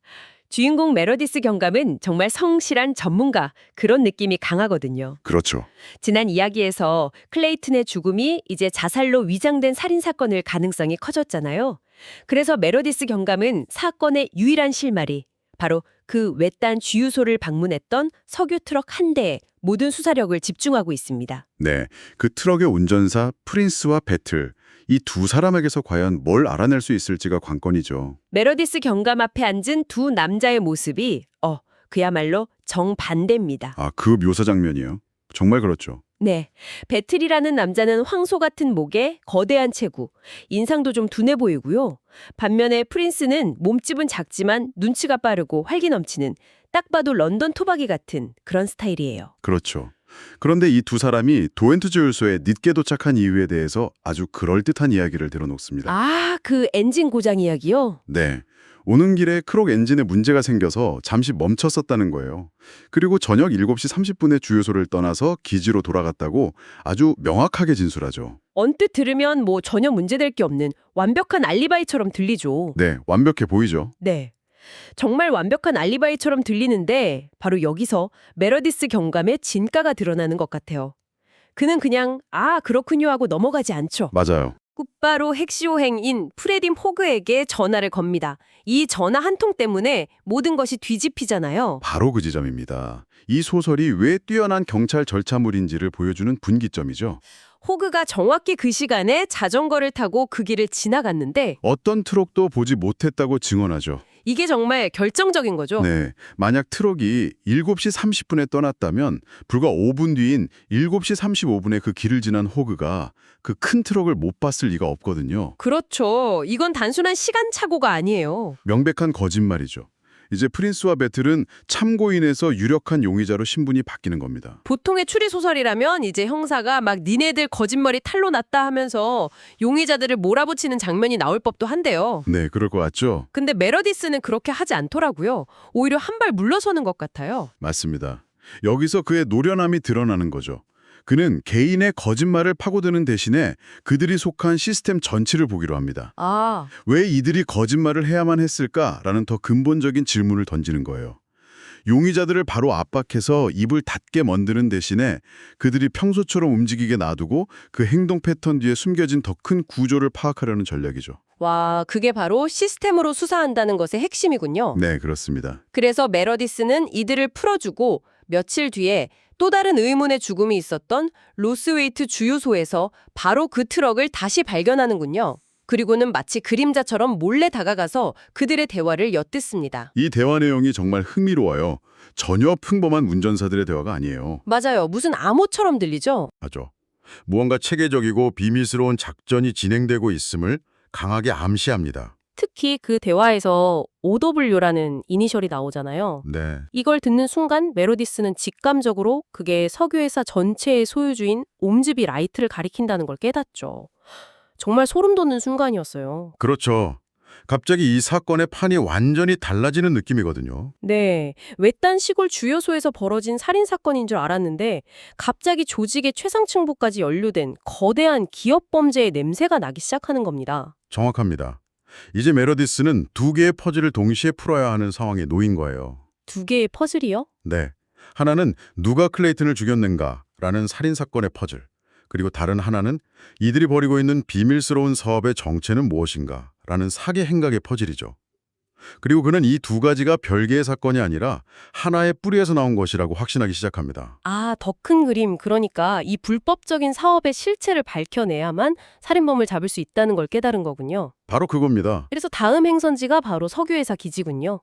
주인공 메러디스 경감은 정말 성실한 전문가, 그런 느낌이 강하거든요. 그렇죠. 지난 이야기에서 클레이튼의 죽음이 이제 자살로 위장된 살인사건일 가능성이 커졌잖아요. 그래서 메러디스 경감은 사건의 유일한 실마리, 바로 그 외딴 주유소를 방문했던 석유 트럭 한 대에 모든 수사력을 집중하고 있습니다. 네, 그 트럭의 운전사 프린스와 배틀, 이 두 사람에게서 과연 뭘 알아낼 수 있을지가 관건이죠. 메러디스 경감 앞에 앉은 두 남자의 모습이 그야말로 정반대입니다. 아, 그 묘사 장면이요. 정말 그렇죠. 네, 배틀이라는 남자는 황소 같은 목에 거대한 체구, 인상도 좀 둔해 보이고요. 반면에 프린스는 몸집은 작지만 눈치가 빠르고 활기 넘치는 딱 봐도 런던 토박이 같은 그런 스타일이에요. 그렇죠. 그런데 이 두 사람이 도엔트 주유소에 늦게 도착한 이유에 대해서 아주 그럴듯한 이야기를 들어놓습니다. 아, 그 엔진 고장 이야기요? 네. 오는 길에 크록 엔진에 문제가 생겨서 잠시 멈췄었다는 거예요. 그리고 저녁 7시 30분에 주유소를 떠나서 기지로 돌아갔다고 아주 명확하게 진술하죠. 언뜻 들으면 뭐 전혀 문제될 게 없는 완벽한 알리바이처럼 들리죠. 네, 완벽해 보이죠. 네. 정말 완벽한 알리바이처럼 들리는데 바로 여기서 메러디스 경감의 진가가 드러나는 것 같아요. 그는 그냥 그렇군요 하고 넘어가지 않죠. 맞아요. 곧바로 핵시호행인 프레디 호그에게 전화를 겁니다. 이 전화 한 통 때문에 모든 것이 뒤집히잖아요. 바로 그 지점입니다. 이 소설이 왜 뛰어난 경찰 절차물인지를 보여주는 분기점이죠. 호그가 정확히 그 시간에 자전거를 타고 그 길을 지나갔는데 어떤 트럭도 보지 못했다고 증언하죠. 이게 정말 결정적인 거죠. 네, 만약 트럭이 7시 30분에 떠났다면 불과 5분 뒤인 7시 35분에 그 길을 지난 호그가 그 큰 트럭을 못 봤을 리가 없거든요. 그렇죠. 이건 단순한 시간착오가 아니에요. 명백한 거짓말이죠. 이제 프린스와 배틀은 참고인에서 유력한 용의자로 신분이 바뀌는 겁니다. 보통의 추리소설이라면 이제 형사가 막 니네들 거짓말이 탄로 났다 하면서 용의자들을 몰아붙이는 장면이 나올 법도 한데요. 네, 그럴 것 같죠? 근데 메러디스는 그렇게 하지 않더라고요. 오히려 한 발 물러서는 것 같아요. 맞습니다. 여기서 그의 노련함이 드러나는 거죠. 그는 개인의 거짓말을 파고드는 대신에 그들이 속한 시스템 전체를 보기로 합니다. 아, 왜 이들이 거짓말을 해야만 했을까라는 더 근본적인 질문을 던지는 거예요. 용의자들을 바로 압박해서 입을 닫게 만드는 대신에 그들이 평소처럼 움직이게 놔두고 그 행동 패턴 뒤에 숨겨진 더 큰 구조를 파악하려는 전략이죠. 와, 그게 바로 시스템으로 수사한다는 것의 핵심이군요. 네, 그렇습니다. 그래서 메러디스는 이들을 풀어주고 며칠 뒤에 또 다른 의문의 죽음이 있었던 로스웨이트 주유소에서 바로 그 트럭을 다시 발견하는군요. 그리고는 마치 그림자처럼 몰래 다가가서 그들의 대화를 엿듣습니다. 이 대화 내용이 정말 흥미로워요. 전혀 평범한 운전사들의 대화가 아니에요. 맞아요. 무슨 암호처럼 들리죠? 맞죠. 무언가 체계적이고 비밀스러운 작전이 진행되고 있음을 강하게 암시합니다. 특히 그 대화에서 OW라는 이니셜이 나오잖아요. 네. 이걸 듣는 순간 메로디스는 직감적으로 그게 석유회사 전체의 소유주인 옴즈비 라이트를 가리킨다는 걸 깨닫죠. 정말 소름 돋는 순간이었어요. 그렇죠. 갑자기 이 사건의 판이 완전히 달라지는 느낌이거든요. 네, 외딴 시골 주요소에서 벌어진 살인사건인 줄 알았는데 갑자기 조직의 최상층부까지 연루된 거대한 기업 범죄의 냄새가 나기 시작하는 겁니다. 정확합니다. 이제 메러디스는 두 개의 퍼즐을 동시에 풀어야 하는 상황에 놓인 거예요. 두 개의 퍼즐이요? 네. 하나는 누가 클레이튼을 죽였는가라는 살인사건의 퍼즐. 그리고 다른 하나는 이들이 벌이고 있는 비밀스러운 사업의 정체는 무엇인가라는 사기 행각의 퍼즐이죠. 그리고 그는 이 두 가지가 별개의 사건이 아니라 하나의 뿌리에서 나온 것이라고 확신하기 시작합니다. 아, 더 큰 그림, 그러니까 이 불법적인 사업의 실체를 밝혀내야만 살인범을 잡을 수 있다는 걸 깨달은 거군요. 바로 그겁니다. 그래서 다음 행선지가 바로 석유회사 기지군요.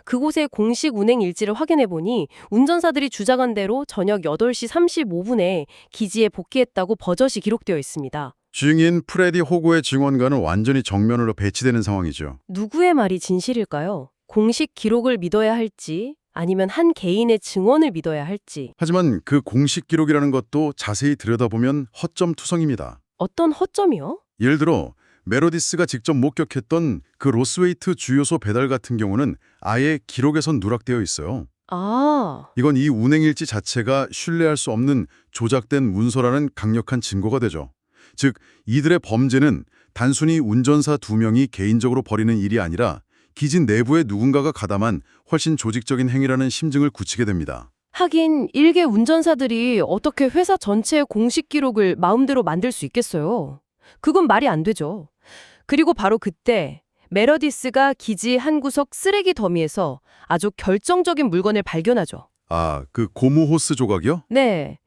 그곳의 공식 운행 일지를 확인해보니 운전사들이 주장한 대로 저녁 8시 35분에 기지에 복귀했다고 버젓이 기록되어 있습니다. 증인 프레디 호구의 증언과는 완전히 정면으로 배치되는 상황이죠. 누구의 말이 진실일까요? 공식 기록을 믿어야 할지 아니면 한 개인의 증언을 믿어야 할지. 하지만 그 공식 기록이라는 것도 자세히 들여다보면 허점투성입니다. 어떤 허점이요? 예를 들어 메로디스가 직접 목격했던 그 로스웨이트 주유소 배달 같은 경우는 아예 기록에선 누락되어 있어요. 아, 이건 이 운행일지 자체가 신뢰할 수 없는 조작된 문서라는 강력한 증거가 되죠. 즉, 이들의 범죄는 단순히 운전사 2명이 개인적으로 벌이는 일이 아니라 기진 내부에 누군가가 가담한 훨씬 조직적인 행위라는 심증을 굳히게 됩니다. 하긴 일개 운전사들이 어떻게 회사 전체의 공식 기록을 마음대로 만들 수 있겠어요. 그건 말이 안 되죠. 그리고 바로 그때 메러디스가 기지 한 구석 쓰레기 더미에서 아주 결정적인 물건을 발견하죠. 아, 그 고무 호스 조각이요? 네,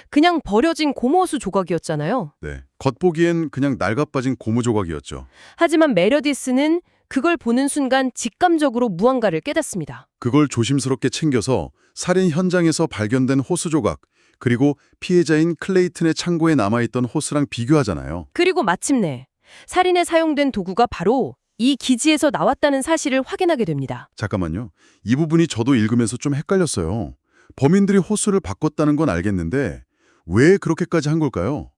그냥 버려진 고무호수 조각이었잖아요. 네. 겉보기엔 그냥 낡아빠진 고무 조각이었죠. 하지만 메러디스는 그걸 보는 순간 직감적으로 무언가를 깨닫습니다. 그걸 조심스럽게 챙겨서 살인 현장에서 발견된 호스 조각, 그리고 피해자인 클레이튼의 창고에 남아있던 호스랑 비교하잖아요. 그리고 마침내 살인에 사용된 도구가 바로 이 기지에서 나왔다는 사실을 확인하게 됩니다. 잠깐만요. 이 부분이 저도 읽으면서 좀 헷갈렸어요. 범인들이 호스를 바꿨다는 건 알겠는데 왜 그렇게까지 한 걸까요?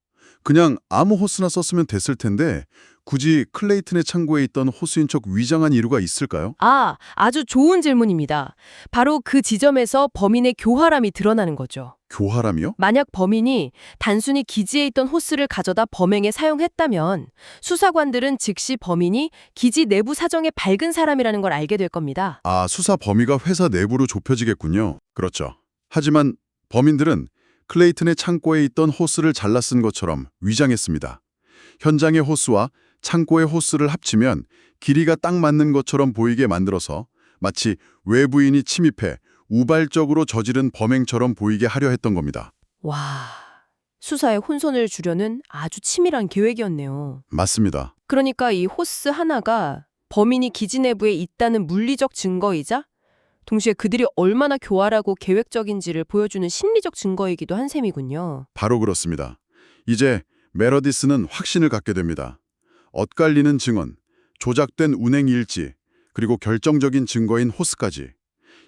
그냥 아무 호스나 썼으면 됐을 텐데 굳이 클레이튼의 창고에 있던 호스인 척 위장한 이유가 있을까요? 아, 아주 좋은 질문입니다. 바로 그 지점에서 범인의 교활함이 드러나는 거죠. 교활함이요? 만약 범인이 단순히 기지에 있던 호스를 가져다 범행에 사용했다면 수사관들은 즉시 범인이 기지 내부 사정에 밝은 사람이라는 걸 알게 될 겁니다. 아, 수사 범위가 회사 내부로 좁혀지겠군요. 그렇죠. 하지만 범인들은 클레이튼의 창고에 있던 호스를 잘라 쓴 것처럼 위장했습니다. 현장의 호스와 창고의 호스를 합치면 길이가 딱 맞는 것처럼 보이게 만들어서 마치 외부인이 침입해 우발적으로 저지른 범행처럼 보이게 하려 했던 겁니다. 와, 수사에 혼선을 주려는 아주 치밀한 계획이었네요. 맞습니다. 그러니까 이 호스 하나가 범인이 기지 내부에 있다는 물리적 증거이자 동시에 그들이 얼마나 교활하고 계획적인지를 보여주는 심리적 증거이기도 한 셈이군요. 바로 그렇습니다. 이제 메러디스는 확신을 갖게 됩니다. 엇갈리는 증언, 조작된 운행 일지, 그리고 결정적인 증거인 호스까지.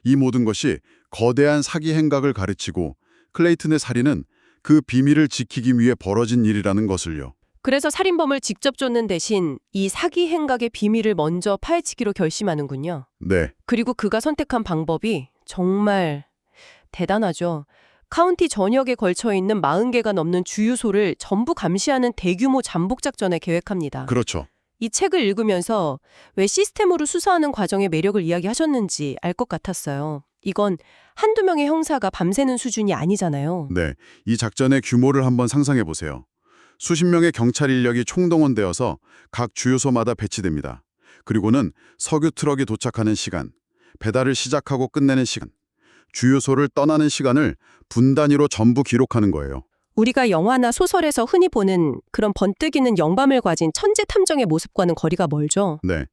이 모든 것이 거대한 사기 행각을 가르치고 클레이튼의 살인은 그 비밀을 지키기 위해 벌어진 일이라는 것을요. 그래서 살인범을 직접 쫓는 대신 이 사기 행각의 비밀을 먼저 파헤치기로 결심하는군요. 네, 그리고 그가 선택한 방법이 정말 대단하죠. 카운티 전역에 걸쳐 있는 40개가 넘는 주유소를 전부 감시하는 대규모 잠복 작전을 계획합니다. 그렇죠. 이 책을 읽으면서 왜 시스템으로 수사하는 과정의 매력을 이야기하셨는지 알 것 같았어요. 이건 한두 명의 형사가 밤새는 수준이 아니잖아요. 네, 이 작전의 규모를 한번 상상해 보세요. 수십 명의 경찰 인력이 총동원되어서 각 주유소마다 배치됩니다. 그리고는 석유 트럭이 도착하는 시간, 배달을 시작하고 끝내는 시간, 주유소를 떠나는 시간을 분 단위로 전부 기록하는 거예요. 우리가 영화나 소설에서 흔히 보는 그런 번뜩이는 영감을 가진 천재 탐정의 모습과는 거리가 멀죠. 네,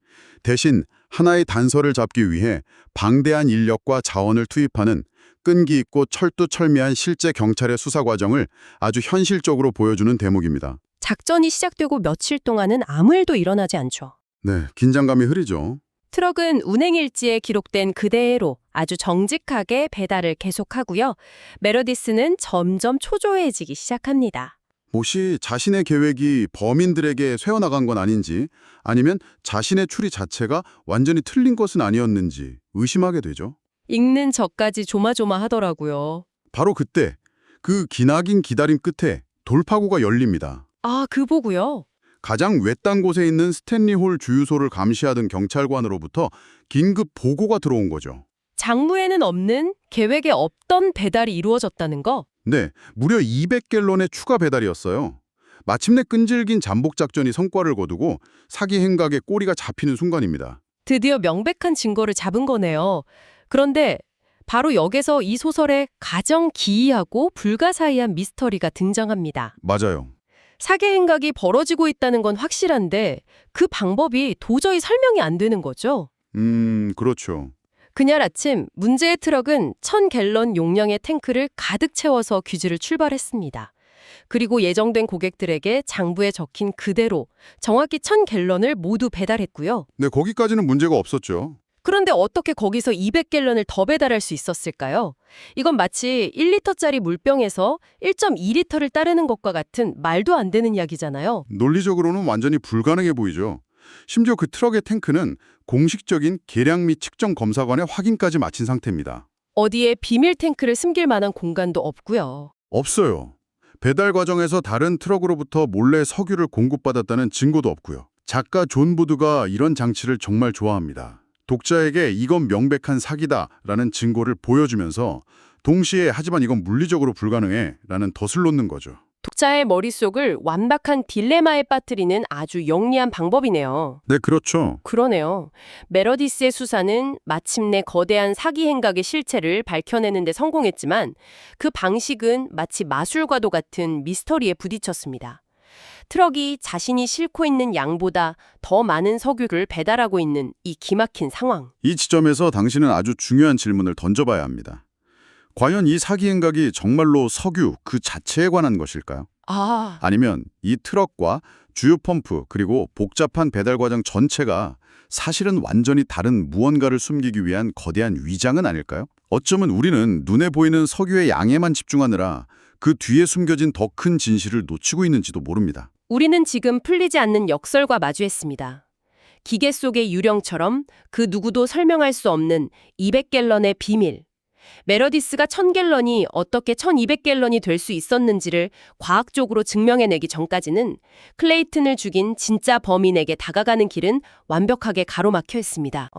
대신 하나의 단서를 잡기 위해 방대한 인력과 자원을 투입하는 끈기 있고 철두철미한 실제 경찰의 수사 과정을 아주 현실적으로 보여주는 대목입니다. 작전이 시작되고 며칠 동안은 아무 일도 일어나지 않죠. 네, 긴장감이 흐리죠. 트럭은 운행일지에 기록된 그대로 아주 정직하게 배달을 계속하고요. 메러디스는 점점 초조해지기 시작합니다. 혹시 자신의 계획이 범인들에게 쇠어나간 건 아닌지, 아니면 자신의 추리 자체가 완전히 틀린 것은 아니었는지 의심하게 되죠. 읽는 저까지 조마조마하더라고요. 바로 그때 그 기나긴 기다림 끝에 돌파구가 열립니다. 아, 그 보고요. 가장 외딴 곳에 있는 스탠리 홀 주유소를 감시하던 경찰관으로부터 긴급 보고가 들어온 거죠. 장부에는 없는, 계획에 없던 배달이 이루어졌다는 거. 네, 무려 200갤런의 추가 배달이었어요. 마침내 끈질긴 잠복 작전이 성과를 거두고 사기 행각의 꼬리가 잡히는 순간입니다. 드디어 명백한 증거를 잡은 거네요. 그런데 바로 여기서 이 소설의 가장 기이하고 불가사의한 미스터리가 등장합니다. 맞아요. 사기 행각이 벌어지고 있다는 건 확실한데 그 방법이 도저히 설명이 안 되는 거죠. 그렇죠. 그날 아침 문제의 트럭은 1000갤런 용량의 탱크를 가득 채워서 귀지를 출발했습니다. 그리고 예정된 고객들에게 장부에 적힌 그대로 정확히 1000갤런을 모두 배달했고요. 네, 거기까지는 문제가 없었죠. 그런데 어떻게 거기서 200갤런을 더 배달할 수 있었을까요? 이건 마치 1리터짜리 물병에서 1.2리터를 따르는 것과 같은 말도 안 되는 이야기잖아요. 논리적으로는 완전히 불가능해 보이죠. 심지어 그 트럭의 탱크는 공식적인 계량 및 측정 검사관의 확인까지 마친 상태입니다. 어디에 비밀 탱크를 숨길 만한 공간도 없고요. 없어요. 배달 과정에서 다른 트럭으로부터 몰래 석유를 공급받았다는 증거도 없고요. 작가 존 보드가 이런 장치를 정말 좋아합니다. 독자에게 이건 명백한 사기다라는 증거를 보여주면서 동시에 하지만 이건 물리적으로 불가능해라는 덫을 놓는 거죠. 독자의 머릿속을 완벽한 딜레마에 빠뜨리는 아주 영리한 방법이네요. 네, 그렇죠. 그러네요. 메러디스의 수사는 마침내 거대한 사기 행각의 실체를 밝혀내는 데 성공했지만 그 방식은 마치 마술과도 같은 미스터리에 부딪혔습니다. 트럭이 자신이 싣고 있는 양보다 더 많은 석유를 배달하고 있는 이 기막힌 상황. 이 지점에서 당신은 아주 중요한 질문을 던져봐야 합니다. 과연 이 사기 행각이 정말로 석유 그 자체에 관한 것일까요? 아니면 이 트럭과 주유 펌프 그리고 복잡한 배달 과정 전체가 사실은 완전히 다른 무언가를 숨기기 위한 거대한 위장은 아닐까요? 어쩌면 우리는 눈에 보이는 석유의 양에만 집중하느라 그 뒤에 숨겨진 더 큰 진실을 놓치고 있는지도 모릅니다. 우리는 지금 풀리지 않는 역설과 마주했습니다. 기계 속의 유령처럼 그 누구도 설명할 수 없는 200갤런의 비밀. 메러디스가 1000갤런이 어떻게 1200갤런이 될 수 있었는지를 과학적으로 증명해내기 전까지는 클레이튼을 죽인 진짜 범인에게 다가가는 길은 완벽하게 가로막혀 있습니다.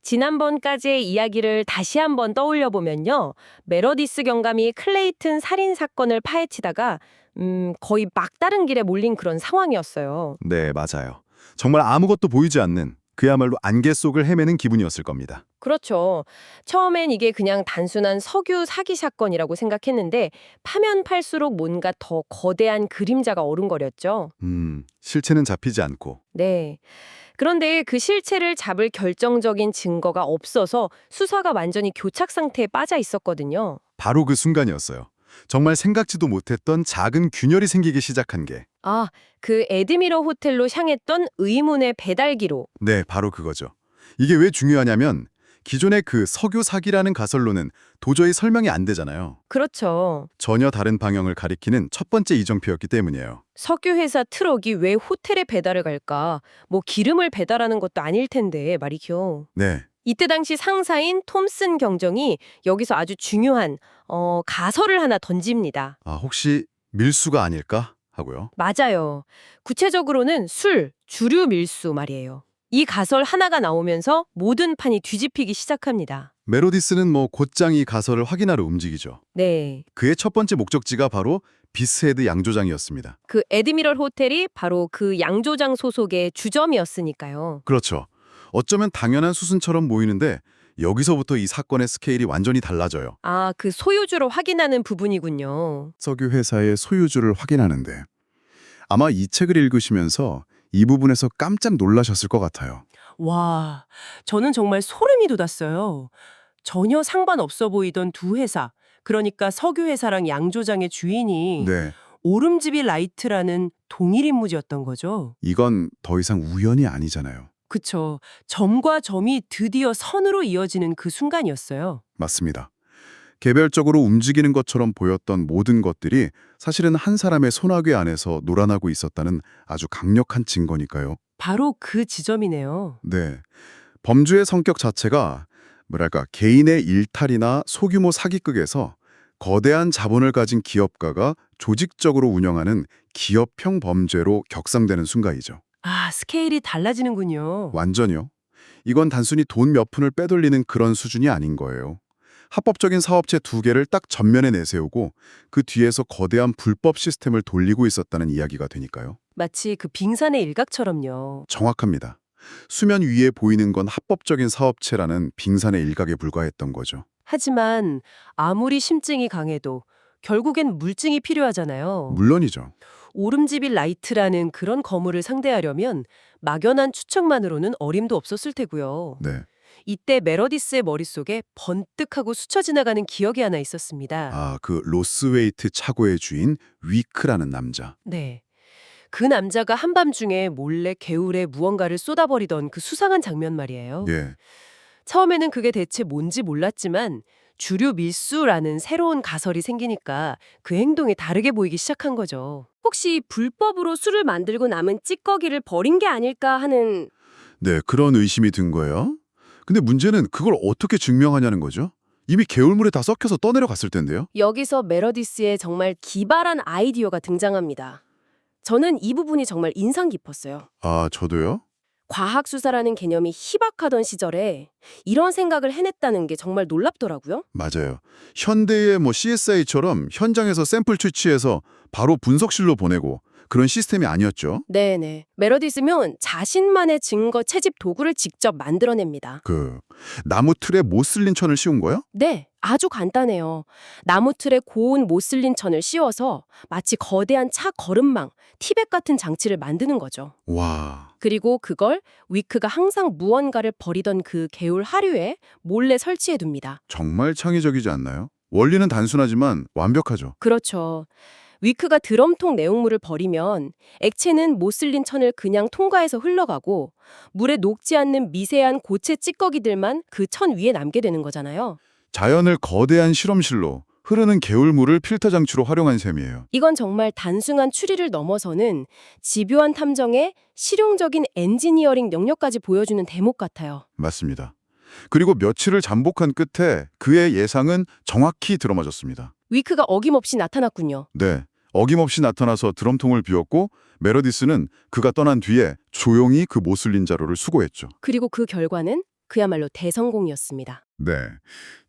지난번까지의 이야기를 다시 한번 떠올려 보면요. 메러디스 경감이 클레이튼 살인 사건을 파헤치다가 거의 막다른 길에 몰린 그런 상황이었어요. 네, 맞아요. 정말 아무것도 보이지 않는 그야말로 안개 속을 헤매는 기분이었을 겁니다. 그렇죠. 처음엔 이게 그냥 단순한 석유 사기 사건이라고 생각했는데 파면 팔수록 뭔가 더 거대한 그림자가 어른거렸죠. 실체는 잡히지 않고. 네. 그런데 그 실체를 잡을 결정적인 증거가 없어서 수사가 완전히 교착 상태에 빠져 있었거든요. 바로 그 순간이었어요. 정말 생각지도 못했던 작은 균열이 생기기 시작한 게. 아, 그 에드미러 호텔로 향했던 의문의 배달 기록. 네, 바로 그거죠. 이게 왜 중요하냐면 기존의 그 석유 사기라는 가설로는 도저히 설명이 안 되잖아요. 그렇죠. 전혀 다른 방향을 가리키는 첫 번째 이정표였기 때문이에요. 석유회사 트럭이 왜 호텔에 배달을 갈까? 뭐 기름을 배달하는 것도 아닐 텐데 말이죠. 네, 이때 당시 상사인 톰슨 경정이 여기서 아주 중요한 가설을 하나 던집니다. 혹시 밀수가 아닐까 하고요. 맞아요. 구체적으로는 술, 주류 밀수 말이에요. 이 가설 하나가 나오면서 모든 판이 뒤집히기 시작합니다. 메로디스는 뭐 곧장 이 가설을 확인하러 움직이죠. 네. 그의 첫 번째 목적지가 바로 비스헤드 양조장이었습니다. 그 에드미럴 호텔이 바로 그 양조장 소속의 주점이었으니까요. 그렇죠. 어쩌면 당연한 수순처럼 보이는데 여기서부터 이 사건의 스케일이 완전히 달라져요. 아, 그 소유주를 확인하는 부분이군요. 석유 회사의 소유주를 확인하는데 아마 이 책을 읽으시면서 이 부분에서 깜짝 놀라셨을 것 같아요. 와, 저는 정말 소름이 돋았어요. 전혀 상관없어 보이던 두 회사, 그러니까 석유회사랑 양조장의 주인이 네, 오름지비 라이트라는 동일 인물이었던 거죠. 이건 더 이상 우연이 아니잖아요. 그쵸. 점과 점이 드디어 선으로 이어지는 그 순간이었어요. 맞습니다. 개별적으로 움직이는 것처럼 보였던 모든 것들이 사실은 한 사람의 손아귀 안에서 놀아나고 있었다는 아주 강력한 증거니까요. 바로 그 지점이네요. 네, 범주의 성격 자체가 뭐랄까 개인의 일탈이나 소규모 사기극에서 거대한 자본을 가진 기업가가 조직적으로 운영하는 기업형 범죄로 격상되는 순간이죠. 아, 스케일이 달라지는군요. 완전요. 이건 단순히 돈 몇 푼을 빼돌리는 그런 수준이 아닌 거예요. 합법적인 사업체 2개를 딱 전면에 내세우고 그 뒤에서 거대한 불법 시스템을 돌리고 있었다는 이야기가 되니까요. 마치 그 빙산의 일각처럼요. 정확합니다. 수면 위에 보이는 건 합법적인 사업체라는 빙산의 일각에 불과했던 거죠. 하지만 아무리 심증이 강해도 결국엔 물증이 필요하잖아요. 물론이죠. 오름지비 라이트라는 그런 거물을 상대하려면 막연한 추측만으로는 어림도 없었을 테고요. 네. 이때 메러디스의 머릿속에 번뜩하고 스쳐 지나가는 기억이 하나 있었습니다. 그 로스웨이트 차고의 주인 위크라는 남자. 네. 그 남자가 한밤중에 몰래 개울에 무언가를 쏟아버리던 그 수상한 장면 말이에요. 예. 처음에는 그게 대체 뭔지 몰랐지만 주류 밀수라는 새로운 가설이 생기니까 그 행동이 다르게 보이기 시작한 거죠. 혹시 불법으로 술을 만들고 남은 찌꺼기를 버린 게 아닐까 하는 네, 그런 의심이 든 거예요. 근데 문제는 그걸 어떻게 증명하냐는 거죠. 이미 개울물에 다 썩혀서 떠내려갔을 텐데요. 여기서 메러디스의 정말 기발한 아이디어가 등장합니다. 저는 이 부분이 정말 인상 깊었어요. 저도요? 과학수사라는 개념이 희박하던 시절에 이런 생각을 해냈다는 게 정말 놀랍더라고요. 맞아요. 현대의 CSI처럼 현장에서 샘플 취취해서 바로 분석실로 보내고 그런 시스템이 아니었죠. 네네. 메러디스면 자신만의 증거 채집 도구를 직접 만들어냅니다. 나무 틀에 모슬린 천을 씌운 거요? 네, 아주 간단해요. 나무 틀에 고운 모슬린 천을 씌워서 마치 거대한 차 거름망, 티백 같은 장치를 만드는 거죠. 와, 그리고 그걸 위크가 항상 무언가를 버리던 그 개울 하류에 몰래 설치해 둡니다. 정말 창의적이지 않나요? 원리는 단순하지만 완벽하죠. 그렇죠. 위크가 드럼통 내용물을 버리면 액체는 모슬린 천을 그냥 통과해서 흘러가고 물에 녹지 않는 미세한 고체 찌꺼기들만 그 천 위에 남게 되는 거잖아요. 자연을 거대한 실험실로 흐르는 개울물을 필터 장치로 활용한 셈이에요. 이건 정말 단순한 추리를 넘어서는 집요한 탐정의 실용적인 엔지니어링 영역까지 보여주는 대목 같아요. 맞습니다. 그리고 며칠을 잠복한 끝에 그의 예상은 정확히 들어맞았습니다. 위크가 어김없이 나타났군요. 네, 어김없이 나타나서 드럼통을 비웠고 메러디스는 그가 떠난 뒤에 조용히 그 모슬린 자료를 수거했죠. 그리고 그 결과는 그야말로 대성공이었습니다. 네,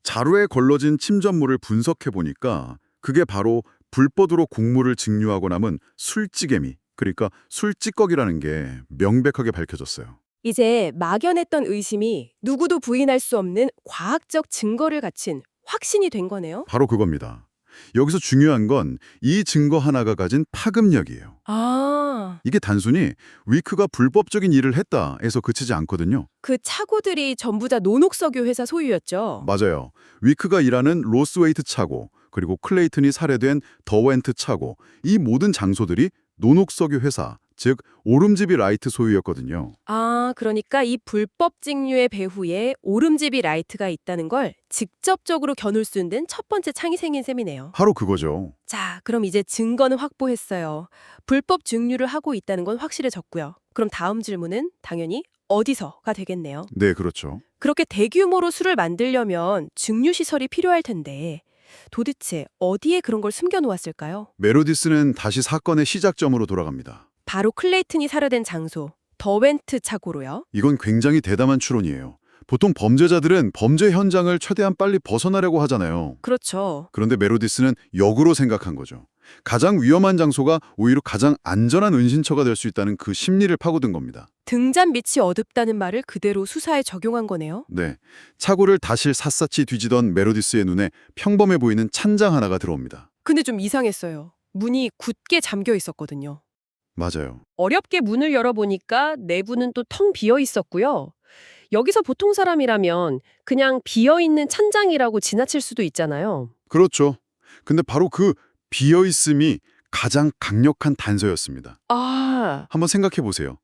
자루에 걸러진 침전물을 분석해보니까 그게 바로 불법으로 곡물을 증류하고 남은 술찌개미, 그러니까 술찌꺼기라는 게 명백하게 밝혀졌어요. 이제 막연했던 의심이 누구도 부인할 수 없는 과학적 증거를 갖춘 확신이 된 거네요. 바로 그겁니다. 여기서 중요한 건 이 증거 하나가 가진 파급력이에요. 아, 이게 단순히 위크가 불법적인 일을 했다에서 그치지 않거든요. 그 차고들이 전부 다 노녹석유 회사 소유였죠. 맞아요. 위크가 일하는 로스웨이트 차고, 그리고 클레이튼이 살해된 더웬트 차고, 이 모든 장소들이 노녹석유 회사, 즉 오름지비 라이트 소유였거든요. 아, 그러니까 이 불법 증류의 배후에 오름지비 라이트가 있다는 걸 직접적으로 겨눌 수 있는 첫 번째 창이 생긴 셈이네요. 바로 그거죠. 자, 그럼 이제 증거는 확보했어요. 불법 증류를 하고 있다는 건 확실해졌고요. 그럼 다음 질문은 당연히 어디서가 되겠네요. 네, 그렇죠. 그렇게 대규모로 술을 만들려면 증류 시설이 필요할 텐데 도대체 어디에 그런 걸 숨겨놓았을까요? 메로디스는 다시 사건의 시작점으로 돌아갑니다. 바로 클레이튼이 살해된 장소, 더웬트 차고로요. 이건 굉장히 대담한 추론이에요. 보통 범죄자들은 범죄 현장을 최대한 빨리 벗어나려고 하잖아요. 그렇죠. 그런데 메로디스는 역으로 생각한 거죠. 가장 위험한 장소가 오히려 가장 안전한 은신처가 될 수 있다는 그 심리를 파고든 겁니다. 등잔 밑이 어둡다는 말을 그대로 수사에 적용한 거네요. 네, 차고를 다시 샅샅이 뒤지던 메로디스의 눈에 평범해 보이는 찬장 하나가 들어옵니다. 근데 좀 이상했어요. 문이 굳게 잠겨 있었거든요. 맞아요. 어렵게 문을 열어보니까 내부는 또 텅 비어 있었고요. 여기서 보통 사람이라면 그냥 비어있는 찬장이라고 지나칠 수도 있잖아요. 그렇죠. 근데 바로 그 비어있음이 가장 강력한 단서였습니다. 아, 한번 생각해 보세요.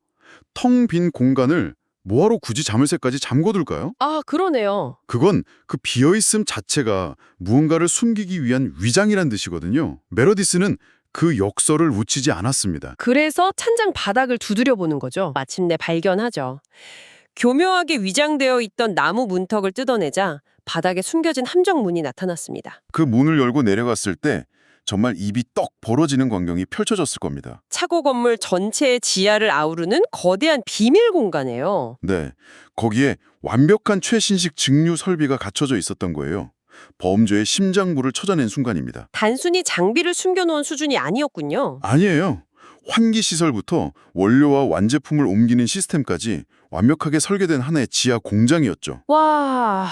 텅 빈 공간을 뭐하러 굳이 자물쇠까지 잠궈둘까요? 그러네요. 그건 그 비어있음 자체가 무언가를 숨기기 위한 위장이란 뜻이거든요. 메로디스는 그 역설을 웃히지 않았습니다. 그래서 찬장 바닥을 두드려 보는 거죠. 마침내 발견하죠. 교묘하게 위장되어 있던 나무 문턱을 뜯어내자 바닥에 숨겨진 함정문이 나타났습니다. 그 문을 열고 내려갔을 때 정말 입이 떡 벌어지는 광경이 펼쳐졌을 겁니다. 차고 건물 전체의 지하를 아우르는 거대한 비밀 공간이에요. 네, 거기에 완벽한 최신식 증류 설비가 갖춰져 있었던 거예요. 범죄의 심장부를 찾아낸 순간입니다. 단순히 장비를 숨겨놓은 수준이 아니었군요. 아니에요. 환기 시설부터 원료와 완제품을 옮기는 시스템까지 완벽하게 설계된 하나의 지하 공장이었죠. 와,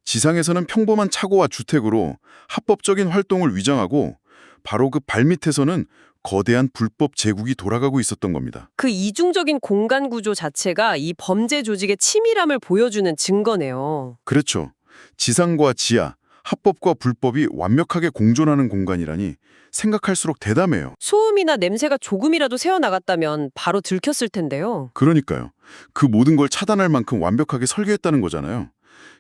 지상에서는 평범한 차고와 주택으로 합법적인 활동을 위장하고 바로 그 발밑에서는 거대한 불법 제국이 돌아가고 있었던 겁니다. 그 이중적인 공간 구조 자체가 이 범죄 조직의 치밀함을 보여주는 증거네요. 그렇죠. 지상과 지하, 합법과 불법이 완벽하게 공존하는 공간이라니 생각할수록 대담해요. 소음이나 냄새가 조금이라도 새어나갔다면 바로 들켰을 텐데요. 그러니까요. 그 모든 걸 차단할 만큼 완벽하게 설계했다는 거잖아요.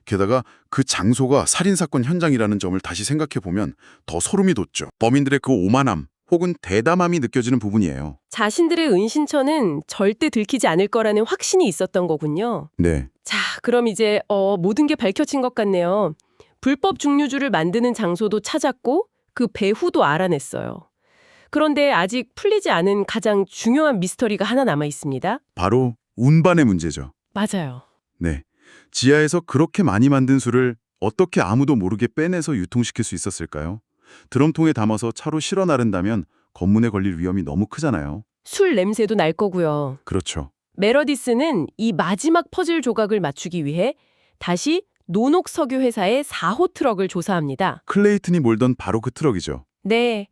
게다가 그 장소가 살인사건 현장이라는 점을 다시 생각해보면 더 소름이 돋죠. 범인들의 그 오만함 혹은 대담함이 느껴지는 부분이에요. 자신들의 은신처는 절대 들키지 않을 거라는 확신이 있었던 거군요. 네. 자, 그럼 이제 모든 게 밝혀진 것 같네요. 불법 증류주를 만드는 장소도 찾았고 그 배후도 알아냈어요. 그런데 아직 풀리지 않은 가장 중요한 미스터리가 하나 남아 있습니다. 바로 운반의 문제죠. 맞아요. 네. 지하에서 그렇게 많이 만든 술을 어떻게 아무도 모르게 빼내서 유통시킬 수 있었을까요? 드럼통에 담아서 차로 실어 나른다면 검문에 걸릴 위험이 너무 크잖아요. 술 냄새도 날 거고요. 그렇죠. 메러디스는 이 마지막 퍼즐 조각을 맞추기 위해 다시 노녹석유 회사의 4호 트럭을 조사합니다. 클레이튼이 몰던 바로 그 트럭이죠. 네.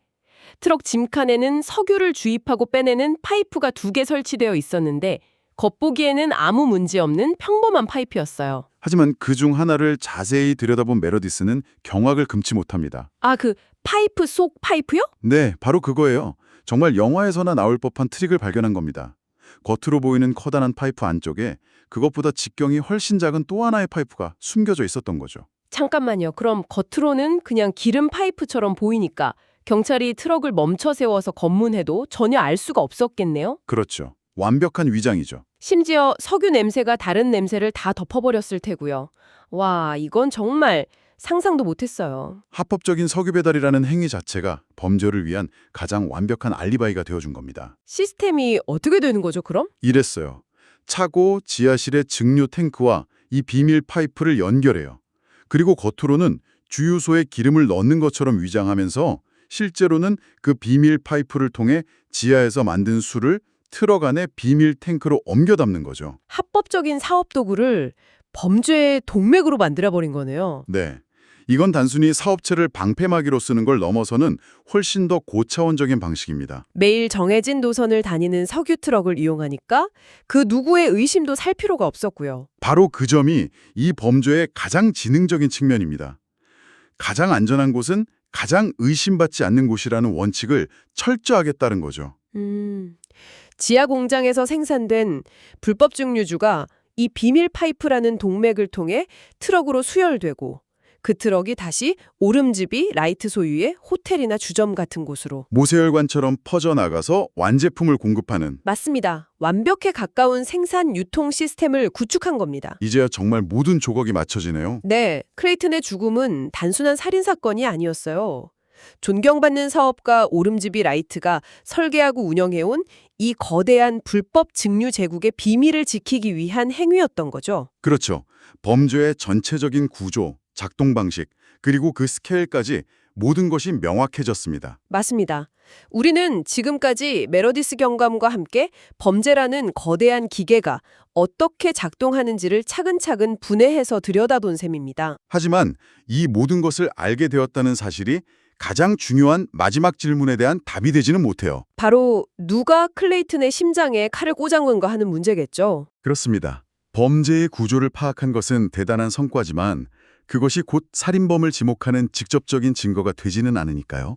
트럭 짐칸에는 석유를 주입하고 빼내는 파이프가 2개 설치되어 있었는데 겉보기에는 아무 문제 없는 평범한 파이프였어요. 하지만 그중 하나를 자세히 들여다본 메러디스는 경악을 금치 못합니다. 아, 그 파이프 속 파이프요? 네, 바로 그거예요. 정말 영화에서나 나올 법한 트릭을 발견한 겁니다. 겉으로 보이는 커다란 파이프 안쪽에 그것보다 직경이 훨씬 작은 또 하나의 파이프가 숨겨져 있었던 거죠. 잠깐만요. 그럼 겉으로는 그냥 기름 파이프처럼 보이니까 경찰이 트럭을 멈춰 세워서 검문해도 전혀 알 수가 없었겠네요? 그렇죠. 완벽한 위장이죠. 심지어 석유 냄새가 다른 냄새를 다 덮어버렸을 테고요. 와, 이건 정말 상상도 못했어요. 합법적인 석유 배달이라는 행위 자체가 범죄를 위한 가장 완벽한 알리바이가 되어준 겁니다. 시스템이 어떻게 되는 거죠, 그럼? 이랬어요. 차고 지하실의 증류 탱크와 이 비밀 파이프를 연결해요. 그리고 겉으로는 주유소에 기름을 넣는 것처럼 위장하면서 실제로는 그 비밀 파이프를 통해 지하에서 만든 술을 트럭 안에 비밀 탱크로 옮겨 담는 거죠. 합법적인 사업 도구를 범죄의 동맥으로 만들어버린 거네요. 네. 이건 단순히 사업체를 방패막이로 쓰는 걸 넘어서는 훨씬 더 고차원적인 방식입니다. 매일 정해진 노선을 다니는 석유 트럭을 이용하니까 그 누구의 의심도 살 필요가 없었고요. 바로 그 점이 이 범죄의 가장 지능적인 측면입니다. 가장 안전한 곳은 가장 의심받지 않는 곳이라는 원칙을 철저하게 따른 거죠. 지하 공장에서 생산된 불법 증류주가 이 비밀 파이프라는 동맥을 통해 트럭으로 수혈되고 그 트럭이 다시 오름집이 라이트 소유의 호텔이나 주점 같은 곳으로. 모세혈관처럼 퍼져나가서 완제품을 공급하는, 맞습니다. 완벽에 가까운 생산 유통 시스템을 구축한 겁니다. 이제야 정말 모든 조각이 맞춰지네요. 네, 크레이튼의 죽음은 단순한 살인 사건이 아니었어요. 존경받는 사업가 오름집이 라이트가 설계하고 운영해온 이 거대한 불법 증류 제국의 비밀을 지키기 위한 행위였던 거죠. 그렇죠. 범죄의 전체적인 구조, 작동 방식, 그리고 그 스케일까지 모든 것이 명확해졌습니다. 맞습니다. 우리는 지금까지 메로디스 경감과 함께 범죄라는 거대한 기계가 어떻게 작동하는지를 차근차근 분해해서 들여다본 셈입니다. 하지만 이 모든 것을 알게 되었다는 사실이 가장 중요한 마지막 질문에 대한 답이 되지는 못해요. 바로 누가 클레이튼의 심장에 칼을 꽂은가 하는 문제겠죠. 그렇습니다. 범죄의 구조를 파악한 것은 대단한 성과지만 그것이 곧 살인범을 지목하는 직접적인 증거가 되지는 않으니까요.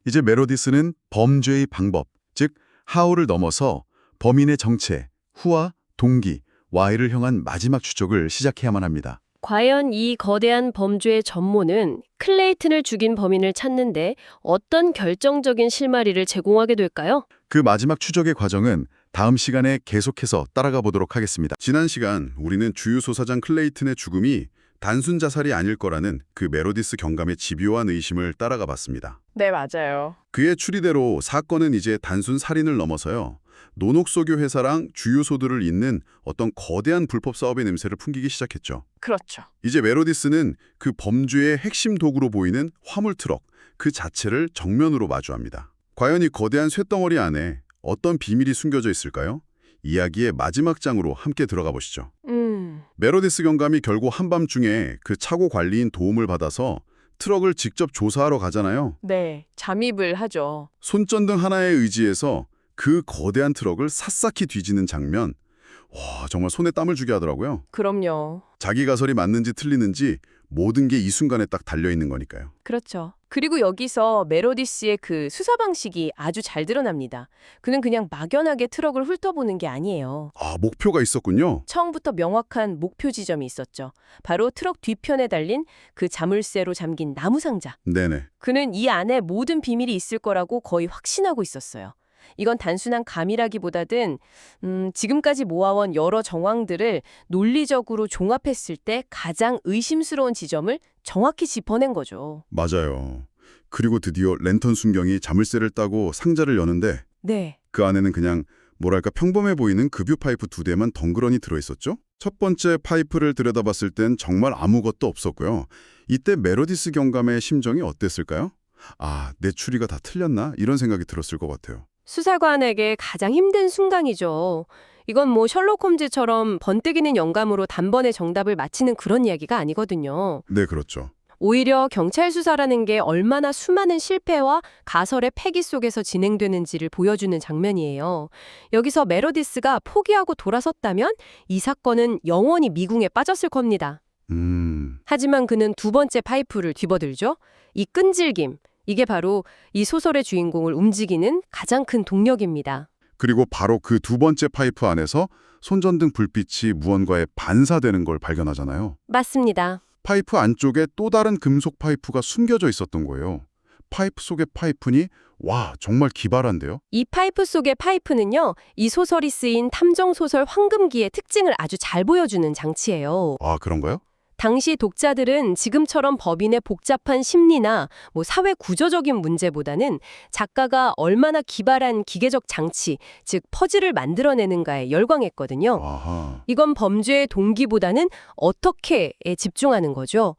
이제 메로디스는 범죄의 방법, 즉 하우를 넘어서 범인의 정체, 후와 동기, why를 향한 마지막 추적을 시작해야만 합니다. 과연 이 거대한 범죄의 전모는 클레이튼을 죽인 범인을 찾는데 어떤 결정적인 실마리를 제공하게 될까요? 그 마지막 추적의 과정은 다음 시간에 계속해서 따라가 보도록 하겠습니다. 지난 시간 우리는 주유 소사장 클레이튼의 죽음이 단순 자살이 아닐 거라는 그 메로디스 경감의 집요한 의심을 따라가 봤습니다. 네, 맞아요. 그의 추리대로 사건은 이제 단순 살인을 넘어서요. 노녹소교 회사랑 주유소들을 잇는 어떤 거대한 불법 사업의 냄새를 풍기기 시작했죠. 그렇죠. 이제 메로디스는 그 범죄의 핵심 도구로 보이는 화물 트럭 그 자체를 정면으로 마주합니다. 과연 이 거대한 쇳덩어리 안에 어떤 비밀이 숨겨져 있을까요? 이야기의 마지막 장으로 함께 들어가 보시죠. 메로디스 경감이 결국 한밤중에 그 차고 관리인 도움을 받아서 트럭을 직접 조사하러 가잖아요. 네, 잠입을 하죠. 손전등 하나에 의지해서 그 거대한 트럭을 샅샅이 뒤지는 장면. 와, 정말 손에 땀을 주게 하더라고요. 그럼요. 자기 가설이 맞는지 틀리는지 모든 게 이 순간에 딱 달려있는 거니까요. 그렇죠. 그리고 여기서 메로디스의 그 수사 방식이 아주 잘 드러납니다. 그는 그냥 막연하게 트럭을 훑어보는 게 아니에요. 아, 목표가 있었군요. 처음부터 명확한 목표 지점이 있었죠. 바로 트럭 뒤편에 달린 그 자물쇠로 잠긴 나무 상자. 네네. 그는 이 안에 모든 비밀이 있을 거라고 거의 확신하고 있었어요. 이건 단순한 감이라기보다는 지금까지 모아온 여러 정황들을 논리적으로 종합했을 때 가장 의심스러운 지점을 정확히 짚어낸 거죠. 맞아요. 그리고 드디어 랜턴 순경이 자물쇠를 따고 상자를 여는데 네. 그 안에는 그냥 뭐랄까 평범해 보이는 급유 파이프 2대만 덩그러니 들어있었죠? 첫 번째 파이프를 들여다봤을 땐 정말 아무것도 없었고요. 이때 메로디스 경감의 심정이 어땠을까요? 아, 내 추리가 다 틀렸나? 이런 생각이 들었을 것 같아요. 수사관에게 가장 힘든 순간이죠. 이건 뭐 셜록 홈즈처럼 번뜩이는 영감으로 단번에 정답을 맞히는 그런 이야기가 아니거든요. 네, 그렇죠. 오히려 경찰 수사라는 게 얼마나 수많은 실패와 가설의 패기 속에서 진행되는지를 보여주는 장면이에요. 여기서 메로디스가 포기하고 돌아섰다면 이 사건은 영원히 미궁에 빠졌을 겁니다. 하지만 그는 두 번째 파이프를 뒤버들죠. 이 끈질김, 이게 바로 이 소설의 주인공을 움직이는 가장 큰 동력입니다. 그리고 바로 그 두 번째 파이프 안에서 손전등 불빛이 무언가에 반사되는 걸 발견하잖아요. 맞습니다. 파이프 안쪽에 또 다른 금속 파이프가 숨겨져 있었던 거예요. 파이프 속의 파이프니 와, 정말 기발한데요? 이 파이프 속의 파이프는요, 이 소설이 쓰인 탐정소설 황금기의 특징을 아주 잘 보여주는 장치예요. 아, 그런가요? 당시 독자들은 지금처럼 법인의 복잡한 심리나 사회 구조적인 문제보다는 작가가 얼마나 기발한 기계적 장치, 즉 퍼즐을 만들어내는가에 열광했거든요. 아하. 이건 범죄의 동기보다는 어떻게에 집중하는 거죠.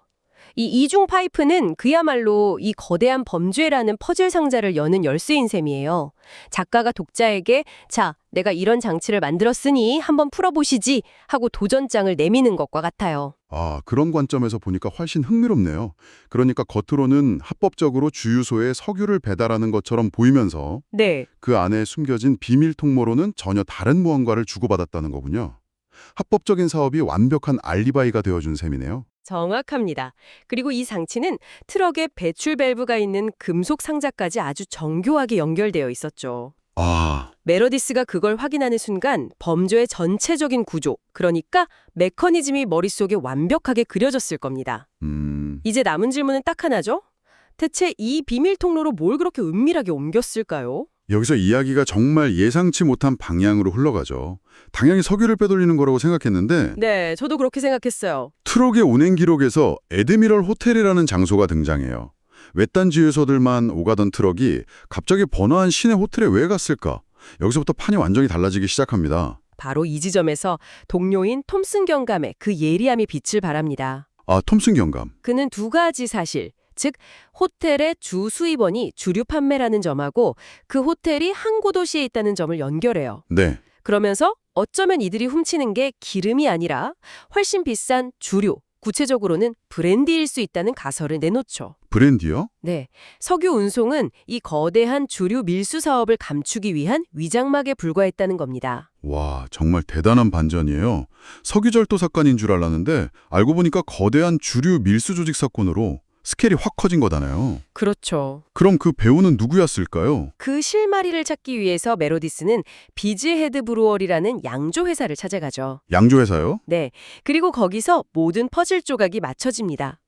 이 이중 파이프는 그야말로 이 거대한 범죄라는 퍼즐 상자를 여는 열쇠인 셈이에요. 작가가 독자에게 자, 내가 이런 장치를 만들었으니 한번 풀어보시지 하고 도전장을 내미는 것과 같아요. 아, 그런 관점에서 보니까 훨씬 흥미롭네요. 그러니까 겉으로는 합법적으로 주유소에 석유를 배달하는 것처럼 보이면서 네. 그 안에 숨겨진 비밀 통로로는 전혀 다른 무언가를 주고받았다는 거군요. 합법적인 사업이 완벽한 알리바이가 되어준 셈이네요. 정확합니다. 그리고 이 장치는 트럭에 배출 밸브가 있는 금속 상자까지 아주 정교하게 연결되어 있었죠. 아, 메러디스가 그걸 확인하는 순간 범죄의 전체적인 구조, 그러니까 메커니즘이 머릿속에 완벽하게 그려졌을 겁니다. 이제 남은 질문은 딱 하나죠? 대체 이 비밀 통로로 뭘 그렇게 은밀하게 옮겼을까요? 여기서 이야기가 정말 예상치 못한 방향으로 흘러가죠. 당연히 석유를 빼돌리는 거라고 생각했는데 네, 저도 그렇게 생각했어요. 트럭의 운행 기록에서 에드미럴 호텔이라는 장소가 등장해요. 외딴 주유소들만 오가던 트럭이 갑자기 번화한 시내 호텔에 왜 갔을까? 여기서부터 판이 완전히 달라지기 시작합니다. 바로 이 지점에서 동료인 톰슨 경감의 그 예리함이 빛을 발합니다. 아, 톰슨 경감. 그는 두 가지 사실, 즉 호텔의 주 수입원이 주류 판매라는 점하고 그 호텔이 항구 도시에 있다는 점을 연결해요. 네. 그러면서 어쩌면 이들이 훔치는 게 기름이 아니라 훨씬 비싼 주류, 구체적으로는 브랜디일 수 있다는 가설을 내놓죠. 브랜디요? 네, 석유 운송은 이 거대한 주류 밀수 사업을 감추기 위한 위장막에 불과했다는 겁니다. 와, 정말 대단한 반전이에요. 석유절도 사건인 줄 알았는데 알고 보니까 거대한 주류 밀수 조직 사건으로 스케일이 확 커진 거잖아요. 그렇죠. 그럼 그 배우는 누구였을까요? 그 실마리를 찾기 위해서 메로디스는 비즈헤드 브루어리라는 양조 회사를 찾아가죠. 양조회사요? 네, 그리고 거기서 모든 퍼즐 조각이 맞춰집니다.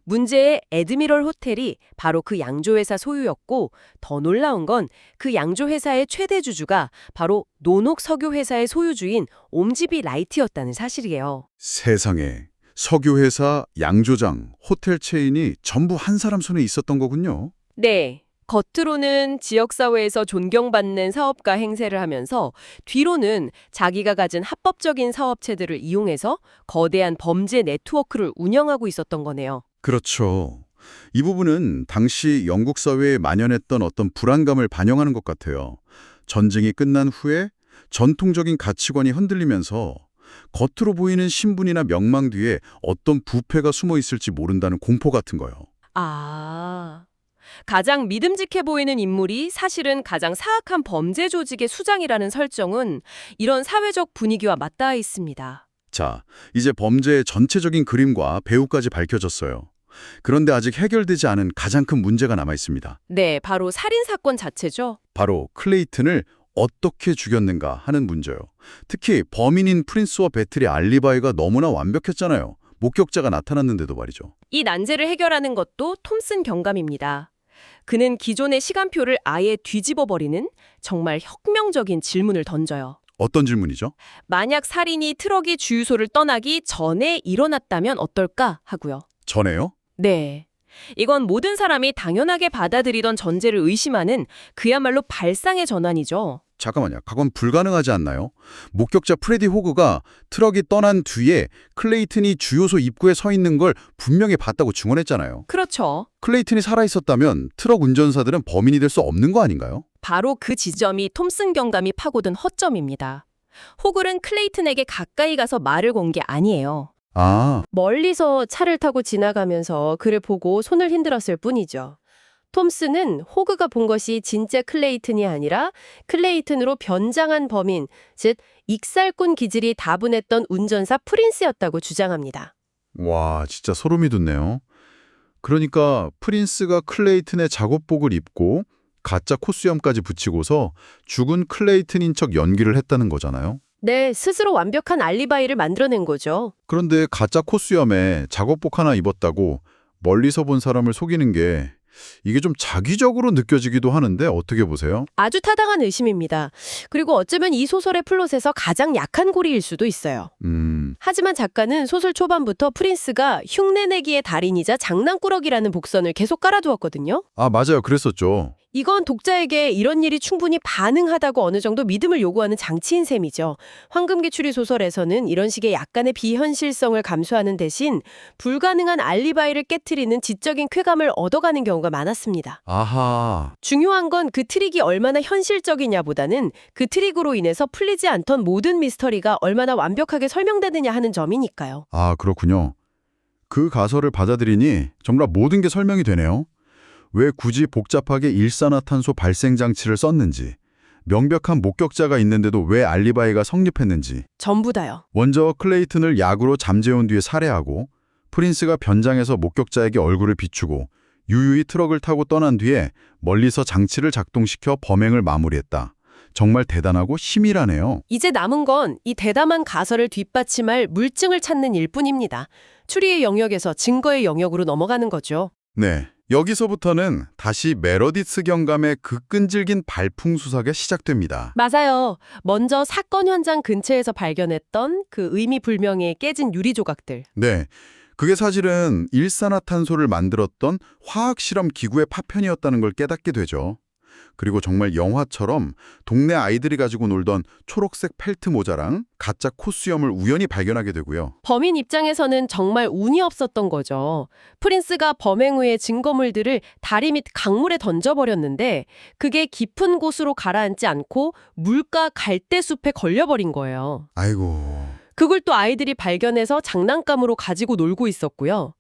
문제의 에드미럴 호텔이 바로 그 양조회사 소유였고 더 놀라운 건 그 양조회사의 최대 주주가 바로 노녹 석유회사의 소유주인 옴지비 라이트였다는 사실이에요. 세상에. 석유회사, 양조장, 호텔 체인이 전부 한 사람 손에 있었던 거군요. 네. 겉으로는 지역사회에서 존경받는 사업가 행세를 하면서 뒤로는 자기가 가진 합법적인 사업체들을 이용해서 거대한 범죄 네트워크를 운영하고 있었던 거네요. 그렇죠. 이 부분은 당시 영국 사회에 만연했던 어떤 불안감을 반영하는 것 같아요. 전쟁이 끝난 후에 전통적인 가치관이 흔들리면서 겉으로 보이는 신분이나 명망 뒤에 어떤 부패가 숨어 있을지 모른다는 공포 같은 거요. 아, 가장 믿음직해 보이는 인물이 사실은 가장 사악한 범죄 조직의 수장이라는 설정은 이런 사회적 분위기와 맞닿아 있습니다. 자, 이제 범죄의 전체적인 그림과 배후까지 밝혀졌어요. 그런데 아직 해결되지 않은 가장 큰 문제가 남아 있습니다. 네, 바로 살인사건 자체죠. 바로 클레이튼을 어떻게 죽였는가 하는 문제요. 특히 범인인 프린스와 배틀의 알리바이가 너무나 완벽했잖아요. 목격자가 나타났는데도 말이죠. 이 난제를 해결하는 것도 톰슨 경감입니다. 그는 기존의 시간표를 아예 뒤집어버리는 정말 혁명적인 질문을 던져요. 어떤 질문이죠? 만약 살인이 트럭이 주유소를 떠나기 전에 일어났다면 어떨까 하고요. 전에요? 네. 이건 모든 사람이 당연하게 받아들이던 전제를 의심하는 그야말로 발상의 전환이죠. 잠깐만요. 그건 불가능하지 않나요? 목격자 프레디 호그가 트럭이 떠난 뒤에 클레이튼이 주유소 입구에 서 있는 걸 분명히 봤다고 증언했잖아요. 그렇죠. 클레이튼이 살아있었다면 트럭 운전사들은 범인이 될 수 없는 거 아닌가요? 바로 그 지점이 톰슨 경감이 파고든 허점입니다. 호글은 클레이튼에게 가까이 가서 말을 건 게 아니에요. 아, 멀리서 차를 타고 지나가면서 그를 보고 손을 흔들었을 뿐이죠. 톰슨은 호그가 본 것이 진짜 클레이튼이 아니라 클레이튼으로 변장한 범인, 즉 익살꾼 기질이 다분했던 운전사 프린스였다고 주장합니다. 와, 진짜 소름이 돋네요. 그러니까 프린스가 클레이튼의 작업복을 입고 가짜 코수염까지 붙이고서 죽은 클레이튼인 척 연기를 했다는 거잖아요. 네, 스스로 완벽한 알리바이를 만들어낸 거죠. 그런데 가짜 코수염에 작업복 하나 입었다고 멀리서 본 사람을 속이는 게 이게 좀 자기적으로 느껴지기도 하는데 어떻게 보세요? 아주 타당한 의심입니다. 그리고 어쩌면 이 소설의 플롯에서 가장 약한 고리일 수도 있어요. 하지만 작가는 소설 초반부터 프린스가 흉내내기의 달인이자 장난꾸러기라는 복선을 계속 깔아두었거든요. 아, 맞아요. 그랬었죠. 이건 독자에게 이런 일이 충분히 가능하다고 어느 정도 믿음을 요구하는 장치인 셈이죠. 황금기추리 소설에서는 이런 식의 약간의 비현실성을 감수하는 대신 불가능한 알리바이를 깨트리는 지적인 쾌감을 얻어가는 경우가 많았습니다. 아하. 중요한 건 그 트릭이 얼마나 현실적이냐보다는 그 트릭으로 인해서 풀리지 않던 모든 미스터리가 얼마나 완벽하게 설명되느냐 하는 점이니까요. 아, 그렇군요. 그 가설을 받아들이니 정말 모든 게 설명이 되네요. 왜 굳이 복잡하게 일산화탄소 발생 장치를 썼는지, 명백한 목격자가 있는데도 왜 알리바이가 성립했는지. 전부 다요. 먼저 클레이튼을 약으로 잠재운 뒤에 살해하고 프린스가 변장해서 목격자에게 얼굴을 비추고 유유히 트럭을 타고 떠난 뒤에 멀리서 장치를 작동시켜 범행을 마무리했다. 정말 대단하고 치밀하네요. 이제 남은 건 이 대담한 가설을 뒷받침할 물증을 찾는 일뿐입니다. 추리의 영역에서 증거의 영역으로 넘어가는 거죠. 네, 여기서부터는 다시 메러디스 경감의 그 끈질긴 발풍 수사가 시작됩니다. 맞아요. 먼저 사건 현장 근처에서 발견했던 그 의미불명의 깨진 유리 조각들. 네, 그게 사실은 일산화탄소를 만들었던 화학실험 기구의 파편이었다는 걸 깨닫게 되죠. 그리고 정말 영화처럼 동네 아이들이 가지고 놀던 초록색 펠트 모자랑 가짜 코수염을 우연히 발견하게 되고요. 범인 입장에서는 정말 운이 없었던 거죠. 프린스가 범행 후에 증거물들을 다리 밑 강물에 던져버렸는데 그게 깊은 곳으로 가라앉지 않고 물가 갈대숲에 걸려버린 거예요. 아이고... 그걸 또 아이들이 발견해서 장난감으로 가지고 놀고 있었고요.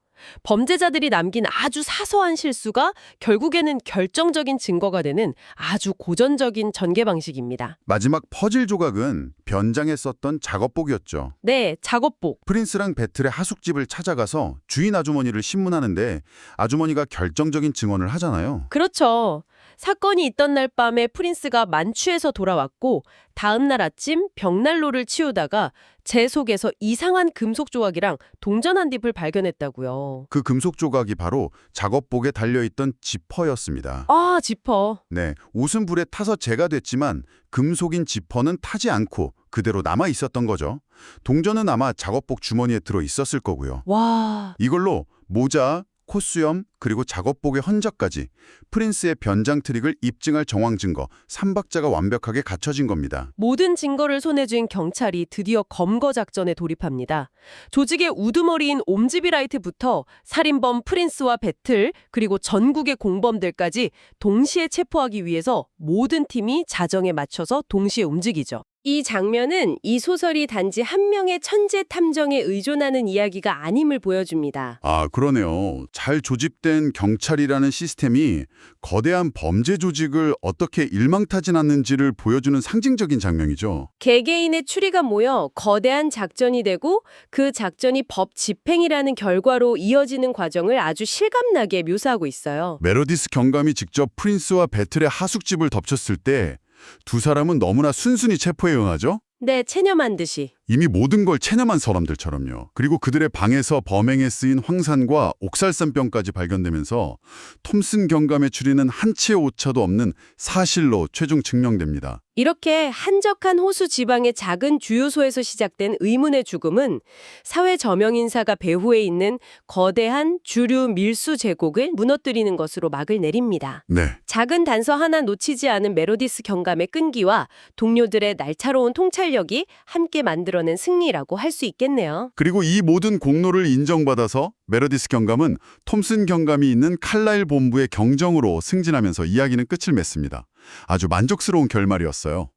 범죄자들이 남긴 아주 사소한 실수가 결국에는 결정적인 증거가 되는 아주 고전적인 전개 방식입니다. 마지막 퍼즐 조각은 변장에 썼던 작업복이었죠. 네, 작업복. 프린스랑 배틀의 하숙집을 찾아가서 주인 아주머니를 신문하는데 아주머니가 결정적인 증언을 하잖아요. 그렇죠. 사건이 있던 날 밤에 프린스가 만취해서 돌아왔고 다음 날 아침 벽난로를 치우다가 재 속에서 이상한 금속 조각이랑 동전 잎을 발견했다고요. 그 금속 조각이 바로 작업복에 달려있던 지퍼였습니다. 아, 지퍼. 네, 옷은 불에 타서 재가 됐지만 금속인 지퍼는 타지 않고 그대로 남아 있었던 거죠. 동전은 아마 작업복 주머니에 들어 있었을 거고요. 와. 이걸로 모자, 코수염, 그리고 작업복의 흔적까지 프린스의 변장 트릭을 입증할 정황 증거, 삼박자가 완벽하게 갖춰진 겁니다. 모든 증거를 손에 쥔 경찰이 드디어 검거 작전에 돌입합니다. 조직의 우두머리인 옴즈비라이트부터 살인범 프린스와 배틀, 그리고 전국의 공범들까지 동시에 체포하기 위해서 모든 팀이 자정에 맞춰서 동시에 움직이죠. 이 장면은 이 소설이 단지 한 명의 천재 탐정에 의존하는 이야기가 아님을 보여줍니다. 아, 그러네요. 잘 조직된 경찰이라는 시스템이 거대한 범죄 조직을 어떻게 일망타진하는지를 보여주는 상징적인 장면이죠. 개개인의 추리가 모여 거대한 작전이 되고 그 작전이 법 집행이라는 결과로 이어지는 과정을 아주 실감나게 묘사하고 있어요. 메로디스 경감이 직접 프린스와 배틀의 하숙집을 덮쳤을 때 두 사람은 너무나 순순히 체포에 응하죠? 네, 체념한 듯이. 이미 모든 걸 체념한 사람들처럼요. 그리고 그들의 방에서 범행에 쓰인 황산과 옥살산병까지 발견되면서 톰슨 경감의 추리는 한 치의 오차도 없는 사실로 최종 증명됩니다. 이렇게 한적한 호수 지방의 작은 주요소에서 시작된 의문의 죽음은 사회 저명 인사가 배후에 있는 거대한 주류 밀수 제국을 무너뜨리는 것으로 막을 내립니다. 네. 작은 단서 하나 놓치지 않은 메로디스 경감의 끈기와 동료들의 날카로운 통찰력이 함께 만들어낸 승리라고 할 수 있겠네요. 그리고 이 모든 공로를 인정받아서 메로디스 경감은 톰슨 경감이 있는 칼라일 본부의 경정으로 승진하면서 이야기는 끝을 맺습니다. 아주 만족스러운 결말이었어요.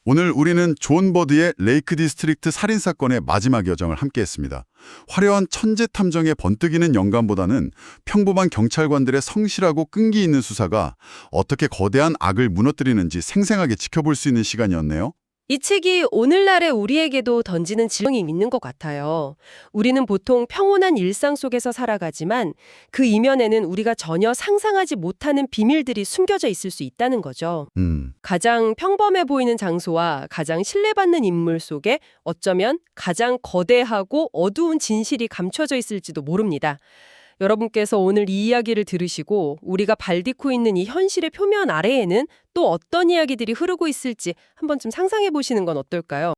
오늘 우리는 존 버드의 레이크 디스트릭트 살인사건의 마지막 여정을 함께했습니다. 화려한 천재 탐정의 번뜩이는 영감보다는 평범한 경찰관들의 성실하고 끈기 있는 수사가 어떻게 거대한 악을 무너뜨리는지 생생하게 지켜볼 수 있는 시간이었네요. 이 책이 오늘날의 우리에게도 던지는 질문이 있는 것 같아요. 우리는 보통 평온한 일상 속에서 살아가지만 그 이면에는 우리가 전혀 상상하지 못하는 비밀들이 숨겨져 있을 수 있다는 거죠. 가장 평범해 보이는 장소와 가장 신뢰받는 인물 속에 어쩌면 가장 거대하고 어두운 진실이 감춰져 있을지도 모릅니다. 여러분께서 오늘 이 이야기를 들으시고 우리가 발딛고 있는 이 현실의 표면 아래에는 또 어떤 이야기들이 흐르고 있을지 한 번쯤 상상해 보시는 건 어떨까요?